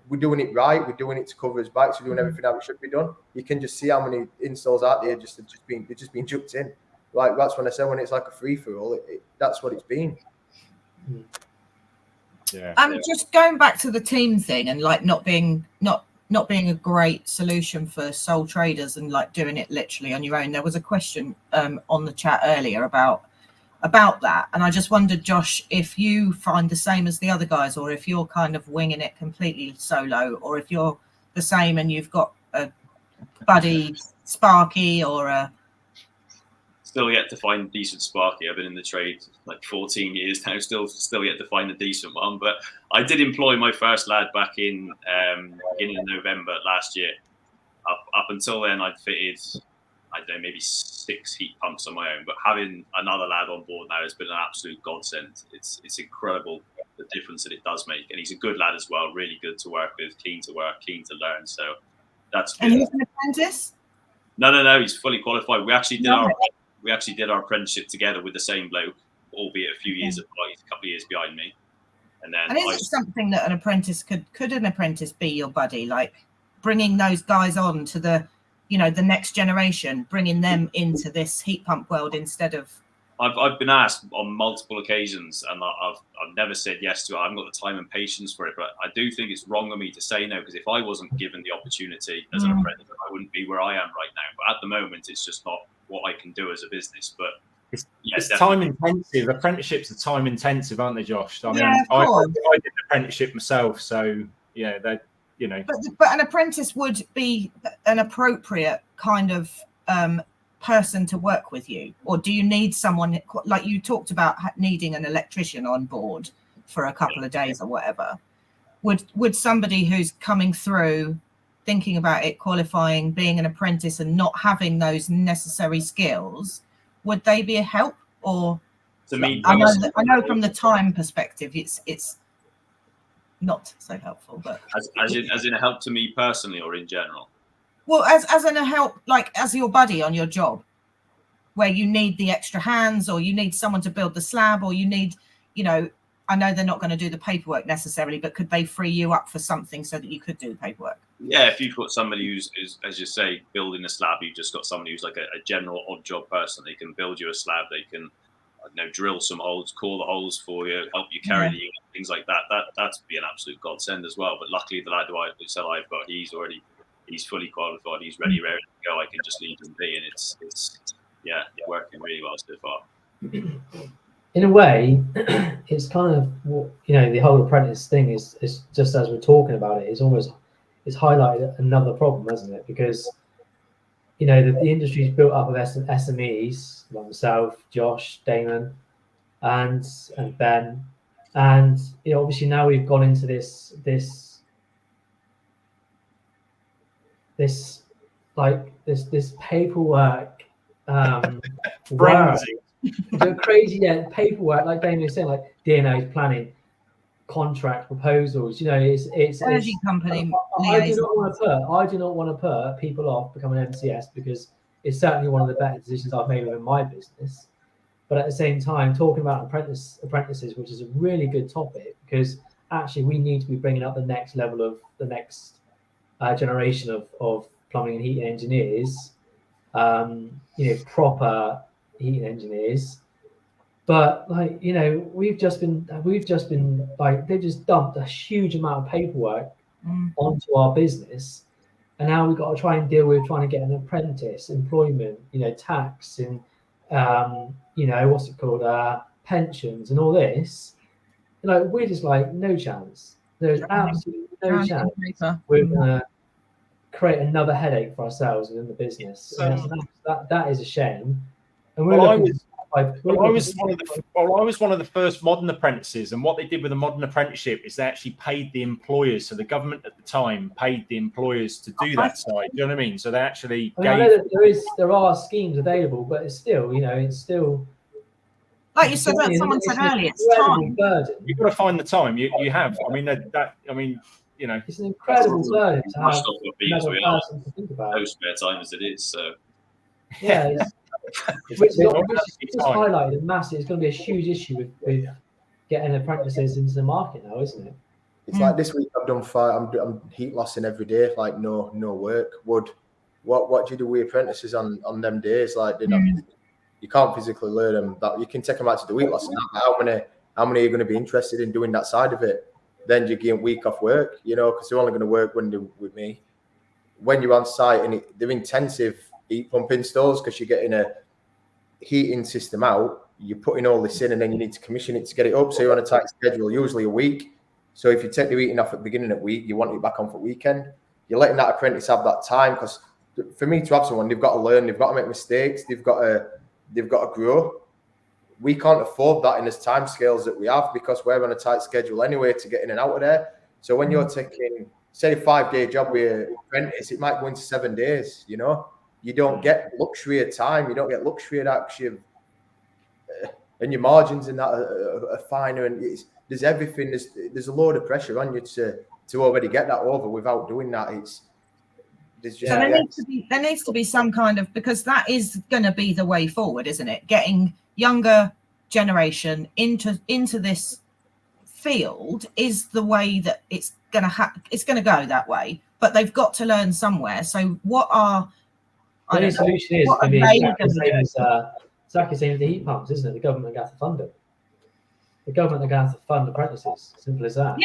we're doing it right, we're doing it to cover his backs, we're doing everything that we should be done. You can just see how many installs out there just being jumped in. Like that's when I say when it's like a free for all, that's what it's been. Just going back to the team thing and like not being a great solution for sole traders and like doing it literally on your own. There was a question on the chat earlier about that, and I just wondered, Josh, if you find the same as the other guys, or if you're kind of winging it completely solo, or if you're the same and you've got a buddy Sparky or a... Still yet to find decent Sparky. I've been in the trade like 14 years now, still yet to find a decent one. But I did employ my first lad back in beginning of November last year. Up until then, I'd fitted, I don't know, maybe 6 heat pumps on my own. But having another lad on board now has been an absolute godsend. It's incredible the difference that it does make. And he's a good lad as well, really good to work with, keen to work, keen to learn. So that's good. And he's an apprentice? No, he's fully qualified. We actually did our apprenticeship together with the same bloke, albeit a few years apart. He's a couple of years behind me. And is it something that an apprentice could an apprentice be your buddy, like bringing those guys on to the next generation, bringing them into this heat pump world instead of... I've been asked on multiple occasions, and I've never said yes to it. I haven't got the time and patience for it, but I do think it's wrong of me to say no, because if I wasn't given the opportunity as an apprentice, I wouldn't be where I am right now. But at the moment, it's just not what I can do as a business. But it's time intensive. Apprenticeships are time intensive, aren't they, Josh? I mean, I did an apprenticeship myself, so yeah, they, But an apprentice would be an appropriate kind of person to work with you, or do you need someone like you talked about needing an electrician on board for a couple of days or whatever? Would somebody who's coming through, thinking about it, qualifying, being an apprentice and not having those necessary skills, would they be a help? Or to me, I know from the time perspective it's not so helpful, but as in a help to me personally or in general? Well, as a help, like as your buddy on your job, where you need the extra hands, or you need someone to build the slab, or you need, you know, I know they're not going to do the paperwork necessarily, but could they free you up for something so that you could do the paperwork? Yeah, if you've got somebody who's, as you say, building a slab, you've just got somebody who's like a general odd job person. They can build you a slab. They can, I don't know, drill some holes, core the holes for you, help you carry the unit, things like that. That's be an absolute godsend as well. But luckily, the lad who I've got, he's fully qualified. He's ready to go. I can just leave him be, and it's working really well so far. In a way, it's kind of what, you know, the whole apprentice thing is just as we're talking about it, it's highlighted another problem, hasn't it? Because, you know, the industry's built up of SMEs like myself, Josh, Damon, and Ben, and you know, obviously now we've gone into this paperwork Frenzy. The crazy paperwork, like Damon was saying, like DNO's planning, contract proposals. You know, it's energy company. I do not want to put people off becoming an MCS, because it's certainly one of the better decisions I've made within my business. But at the same time, talking about apprentices, which is a really good topic, because actually we need to be bringing up the next level of the next generation of plumbing and heating engineers. You know, proper heating engineers. But like, you know, we've just been like, they've just dumped a huge amount of paperwork onto our business, and now we've got to try and deal with trying to get an apprentice, employment, you know, tax, and you know, what's it called, pensions and all this. You know, we're just like, no chance. There's absolutely no chance we're gonna create another headache for ourselves within the business. That is a shame. And I was one of the first modern apprentices, and what they did with the modern apprenticeship is they actually paid the employers. So the government at the time paid the employers to do that side. Do you know what I mean? So they actually I know that there are schemes available, but it's still, you know, it's still, like you said, someone said earlier, it's time. Burden. You've got to find the time. You have. I mean you know, it's an incredible burden to have another person to think about. No spare time as it is. So yeah. Which just highlighted massive. It's going to be a huge issue with getting apprentices into the market now, isn't it? It's like this week I've done I'm heat lossing every day, like no work. What do you do with apprentices on them days? Like you can't physically learn them. That you can take them out to the heat loss. How many are you going to be interested in doing that side of it? Then you get a week off work, you know, because they're only going to work when they're with me. When you're on site and they're intensive heat pump installs, because you're getting a heating system out, you're putting all this in, and then you need to commission it to get it up. So you're on a tight schedule, usually a week. So if you take the heating off at the beginning of the week, you want it back on for weekend. You're letting that apprentice have that time, because for me to have someone, they've got to learn, they've got to make mistakes, they've got to grow. We can't afford that in the time scales that we have, because we're on a tight schedule anyway to get in and out of there. So when you're taking, say, a 5-day job with an apprentice, it might go into 7 days, you know. You don't get luxury of time. You don't get luxury of that. And your margins in that are finer. And there's everything. There's a load of pressure on you to already get that over without doing that. There needs to be some kind of, because that is going to be the way forward, isn't it? Getting younger generation into this field is the way that it's going to go that way. But they've got to learn somewhere. So what are the only solution is going to be exactly the same as the heat pumps, isn't it? The government are going to have to fund it. The government are going to have to fund apprentices. Simple as that.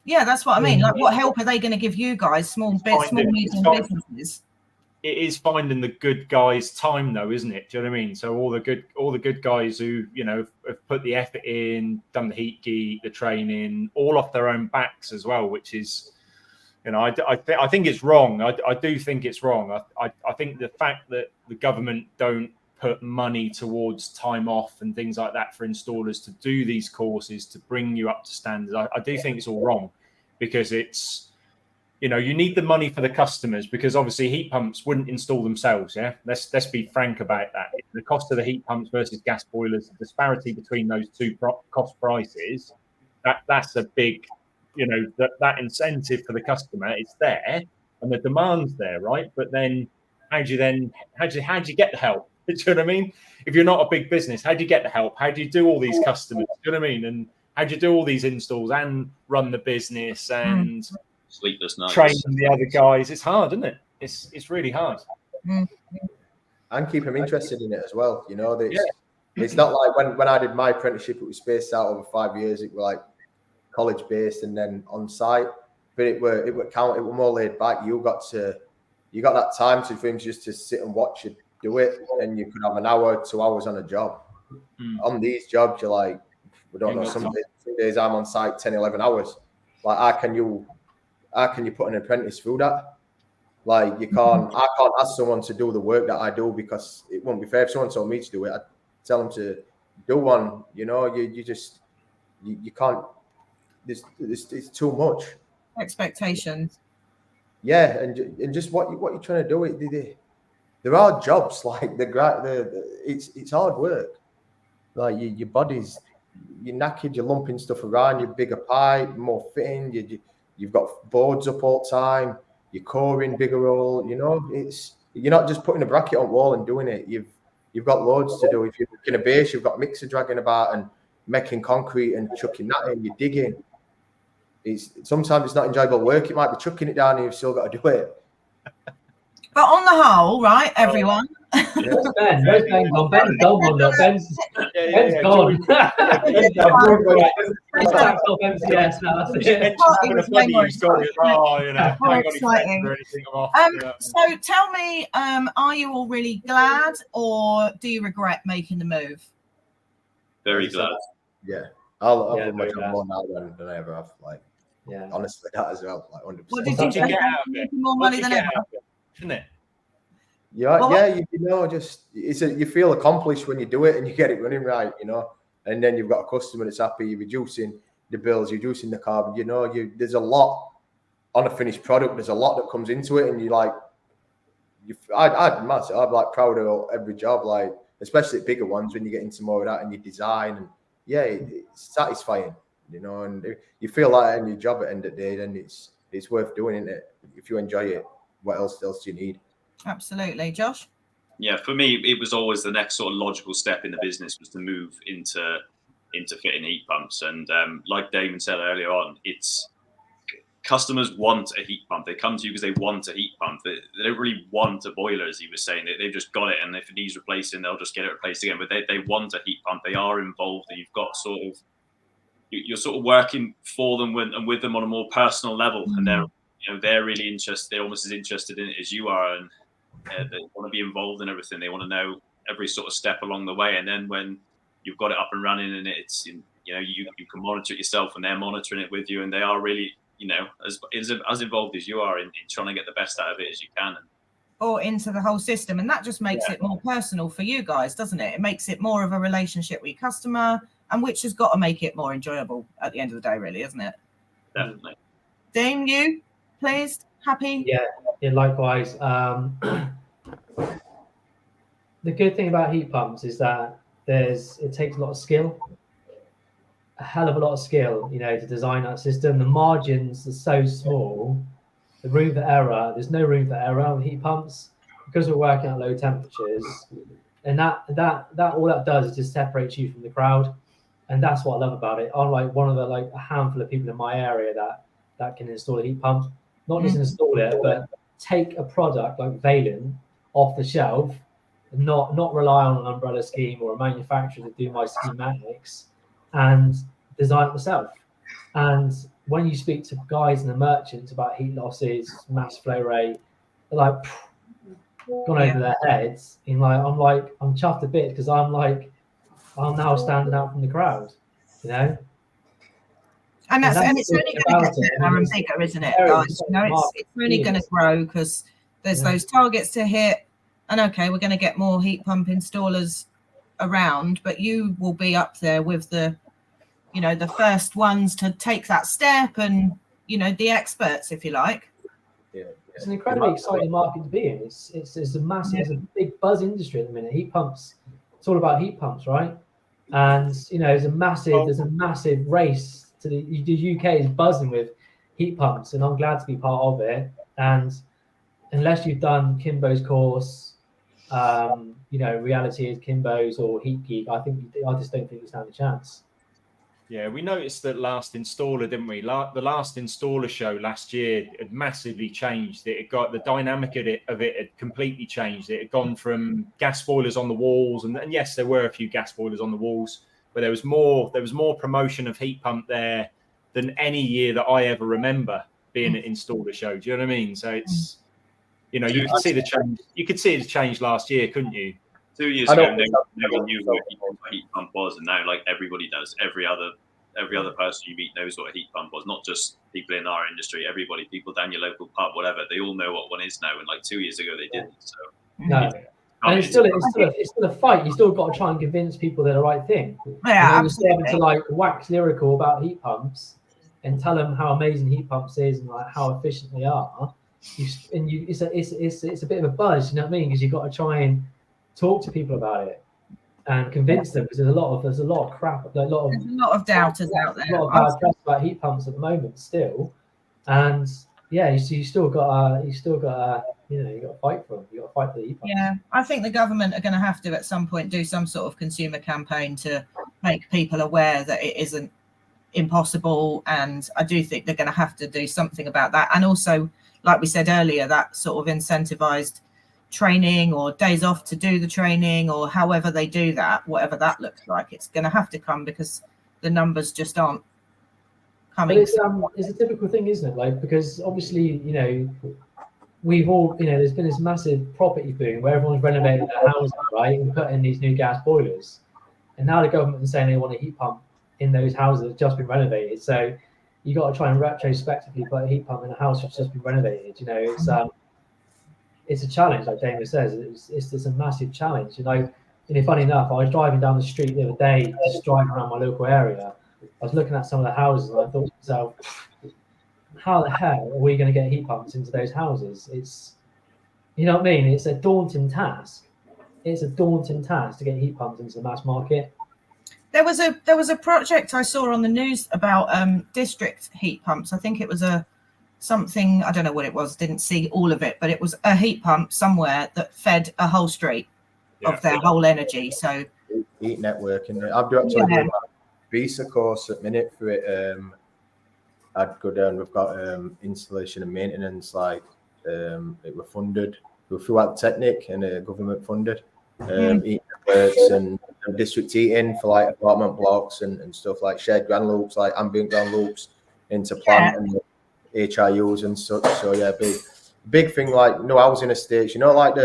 Yeah. That's what I mean. Like, what help are they going to give you guys, small medium businesses? It is finding the good guys' time, though, isn't it? Do you know what I mean? So all the good guys who, you know, have put the effort in, done the heat geek, the training, all off their own backs as well, which is, you know, I think it's wrong. I do think it's wrong. I think the fact that the government don't put money towards time off and things like that for installers to do these courses to bring you up to standards, I do think it's all wrong, because it's, you know, you need the money for the customers, because obviously heat pumps wouldn't install themselves. Yeah, let's be frank about that. The cost of the heat pumps versus gas boilers, the disparity between those two cost prices, that's a big, you know, that incentive for the customer is there, and the demand's there, right? But then how do you get the help? Do you know what I mean? If you're not a big business, how do you get the help? How do you do all these customers? Do you know what I mean? And how do you do all these installs and run the business and sleepless nights, train the other guys? It's hard, isn't it? It's really hard. And keep them interested in it as well. You know, it's not like when I did my apprenticeship, it was spaced out over 5 years. It was like college based and then on site, but it were more laid back. You got that time for him just to sit and watch you do it, and you could have an hour, 2 hours on a job. On these jobs, you're like, we don't know. Some days I'm on site 10, 11 hours. Like, how can you put an apprentice through that? Like, I can't ask someone to do the work that I do because it won't be fair. If someone told me to do it, I'd tell them to do one. You know, you can't. It's too much expectations. Yeah, and just what you're trying to do. There are jobs like it's hard work. Like your body's, you're knackered, you're lumping stuff around, you're bigger pipe, more fitting. You've got boards up all the time. You're coring bigger roll. You know, you're not just putting a bracket on wall and doing it. You've got loads to do. If you're making a base, you've got mixer dragging about and making concrete and chucking that in. You're digging. Sometimes it's not enjoyable work. It might be chucking it down and you've still got to do it. But on the whole, right, everyone. Where's Ben gone? Ben's gone one look. Ben's gone. So tell me, are you all really glad or do you regret making the move? Very glad. Yeah. I'll love my job more now than I ever have. Like, honestly, that as well. Like 100%. What did you get out of it? More money than ever, isn't it? Yeah, you know, just you feel accomplished when you do it and you get it running right, you know. And then you've got a customer that's happy. You're reducing the bills, you're reducing the carbon. You know, there's a lot on a finished product. There's a lot that comes into it, and you like. I'm like proud of every job, like especially bigger ones when you get into more of that and you design and. Yeah, it's satisfying, you know, and you feel like in your job at the end of the day, then it's worth doing, isn't it? If you enjoy it, what else do you need? Absolutely. Josh? Yeah, for me, it was always the next sort of logical step in the business was to move into fitting heat pumps. And like Damon said earlier on, it's customers want a heat pump. They come to you because they want a heat pump. They don't really want a boiler, as he was saying. They've just got it, and if it needs replacing, they'll just get it replaced again. But they want a heat pump. They are involved, and you've got you're sort of working for them and with them on a more personal level, and they're really interested. They're almost as interested in it as you are, and they want to be involved in everything. They want to know every sort of step along the way, and then when you've got it up and running, and it's you can monitor it yourself, and they're monitoring it with you, and they are really. As involved as you are in trying to get the best out of it as you can. Or into the whole system. And that just makes it more personal for you guys, doesn't it? It makes it more of a relationship with your customer, and which has got to make it more enjoyable at the end of the day, really, isn't it? Definitely. Dame, you pleased? Happy? Yeah, likewise. The good thing about heat pumps is that it takes a lot of skill. A hell of a lot of skill, to design that system. The margins are so small. The room for error, there's no room for error with heat pumps because we're working at low temperatures. And that all that does is just separates you from the crowd, and that's what I love about it. I'm like one of a handful of people in my area that can install a heat pump. Not just install it, but take a product like 𝗿𝗻𝗻 off the shelf, and not rely on an umbrella scheme or a manufacturer to do my schematics. And design it myself. And when you speak to guys and the merchants about heat losses, mass flow rate, they're like gone over their heads. I'm chuffed a bit because I'm now standing out from the crowd, And it's only going to get bigger and bigger, isn't it, guys? It's really going to grow because there's those targets to hit. And okay, we're going to get more heat pump installers around, but you will be up there with the first ones to take that step and the experts, if you like. It's an incredibly exciting market to be in. It's a massive, it's a big buzz industry at the minute. Heat pumps, it's all about heat pumps, right? And there's a massive race to the UK is buzzing with heat pumps, and I'm glad to be part of it. And unless you've done Kimbo's course, reality is Kimbo's or Heat Geek, I just don't think you stand a chance. Yeah, we noticed that last installer, didn't we? The last installer show last year had massively changed. It got the dynamic of it had completely changed. It had gone from gas boilers on the walls, and yes, there were a few gas boilers on the walls, but there was more promotion of heat pump there than any year that I ever remember being an installer show. Do you know what I mean? So it's, you could see the change. You could see it change last year, couldn't you? 2 years ago, no one knew what a heat pump was, and now like everybody does. Every other person you meet knows what a heat pump was. Not just people in our industry. Everybody, people down your local pub, whatever. They all know what one is now. And like 2 years ago, they didn't. So no, and it's still a fight. You still got to try and convince people they're the right thing. Yeah, absolutely. To like wax lyrical about heat pumps and tell them how amazing heat pumps is and like how efficient they are. It's a bit of a buzz, you know what I mean? Because you've got to try and talk to people about it and convince them, because there's a lot of crap, there's a lot of doubters out there. A lot of bad press about heat pumps at the moment still, and yeah, you still got to fight for them. You got to fight for the heat pumps. Yeah, I think the government are going to have to at some point do some sort of consumer campaign to make people aware that it isn't impossible, and I do think they're going to have to do something about that. And also, like we said earlier, that sort of incentivized training or days off to do the training, or however they do that, whatever that looks like, it's going to have to come, because the numbers just aren't coming. But it's a typical thing, isn't it? Like, because obviously, we've all, there's been this massive property boom where everyone's renovated their houses, right, and put in these new gas boilers, and now the government is saying they want a heat pump in those houses that have just been renovated. So you got to try and retrospectively put a heat pump in a house that's just been renovated. It's a challenge, like Damon says. It's a massive challenge. Funny enough, I was driving down the street the other day, just driving around my local area. I was looking at some of the houses, and I thought to myself, how the hell are we going to get heat pumps into those houses? It's, you know what I mean? It's a daunting task. It's a daunting task to get heat pumps into the mass market. There was a project I saw on the news about district heat pumps. I think it was something, I don't know what it was, didn't see all of it, but it was a heat pump somewhere that fed a whole street of their whole energy. So heat networking. I've got to do a 𝗵𝗲𝗁𝗃 course at minute for it. I'd go down. We've got installation and maintenance. Like it were funded. We were throughout the Technic and government funded. Heat networks and district heating for like apartment blocks and stuff, like shared ground loops, like ambient ground loops into plant and HIUs and such. So yeah, big thing, like housing estates. Like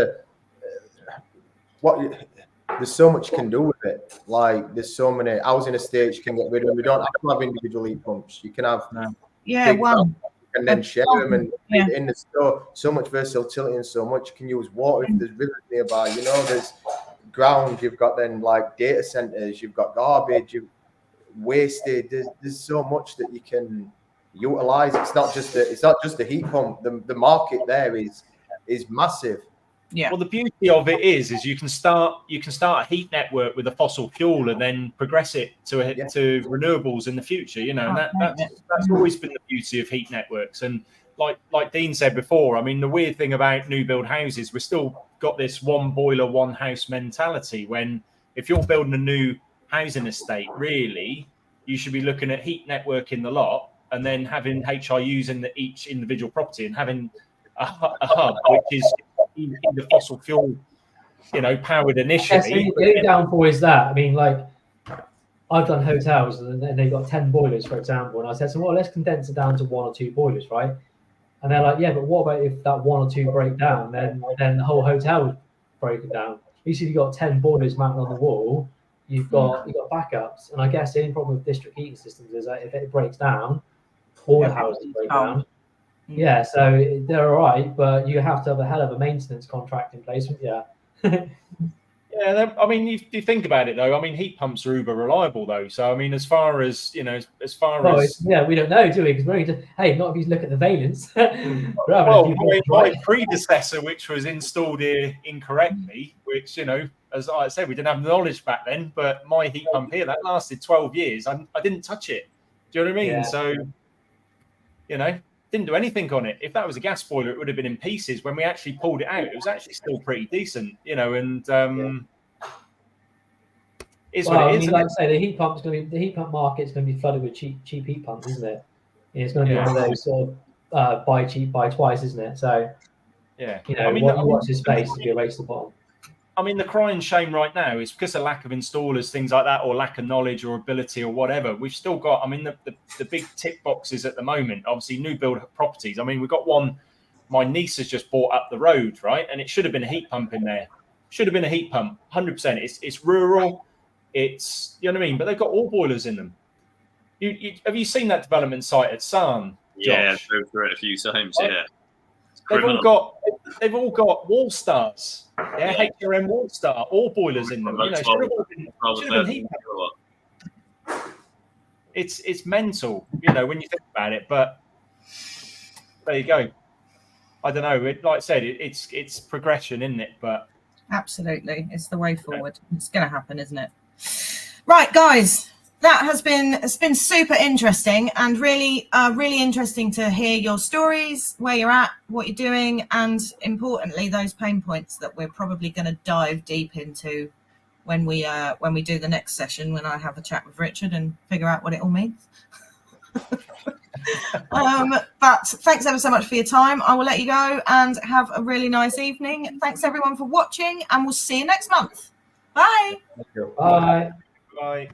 there's so much you can do with it. Like there's so many housing estates you can get rid of. We don't have to have individual heat pumps. You can have one and then share them and in the store. So much versatility and so much. You can use water if there's rivers nearby. There's ground. You've got then like data centers. You've got garbage. You've wasted. There's so much that you can utilize. It's not just a heat pump. The market there is massive. Yeah. Well, the beauty of it is you can start a heat network with a fossil fuel and then progress it to renewables in the future. And that's always been the beauty of heat networks. And like Dean said before, I mean, the weird thing about new build houses, we're still got this one boiler, one house mentality. When if you're building a new housing estate, really, you should be looking at heat network in the lot and then having HIUs in each individual property and having a hub, which is either fossil fuel, powered initially. So the only downfall is that. I mean, like, I've done hotels and they've got 10 boilers, for example, and I said, so well, let's condense it down to 1 or 2 boilers, right? And they're like, yeah, but what about if that 1 or 2 break down? Then the whole hotel would break it down. You see, you've got 10 boilers mounted on the wall. You've got backups, and I guess the only problem with district heating systems is that if it breaks down, all the houses break down. Yeah, so they're all right, but you have to have a hell of a maintenance contract in place. Yeah. Yeah, I mean, you think about it though. I mean, heat pumps are uber reliable though. So I mean, as far as we don't know, do we? Because we're just not if you look at the valence. My predecessor, which was installed here incorrectly, which as I said, we didn't have knowledge back then. But my heat pump here that lasted 12 years. I didn't touch it. Do you know what I mean? Yeah. So, didn't do anything on it. If that was a gas boiler, it would have been in pieces. When we actually pulled it out, it was actually still pretty decent, you know. And is well, what it I is. mean, like I say, the heat pump market's going to be flooded with cheap heat pumps, isn't it? And it's going to be one of those sort of buy cheap, buy twice, isn't it? So yeah, you know, watch this space to be a race to the bottom. I mean, the crying shame right now is because of lack of installers, things like that, or lack of knowledge or ability or whatever. We've still got, I mean, the big tick boxes at the moment, obviously new build properties. I mean, we've got one my niece has just bought up the road, right? And it should have been a heat pump in there. Should have been a heat pump, 100%. It's rural. It's, you know what I mean? But they've got all boilers in them. Have you seen that development site at Sarn? Yeah, I've drove through it a few times, yeah. They've all got wall stars. Yeah, HRM wall star, all boilers in them. You know, should have been heat pump. It's mental, you know, when you think about it. But there you go. I don't know. Like I said, it's progression, isn't it? But absolutely, it's the way forward. It's going to happen, isn't it? Right, guys. It's been super interesting and really interesting to hear your stories, where you're at, what you're doing, and importantly, those pain points that we're probably going to dive deep into when we do the next session, when I have a chat with Richard and figure out what it all means. But thanks ever so much for your time. I will let you go and have a really nice evening. Thanks everyone for watching, and we'll see you next month. Bye. Bye. Bye.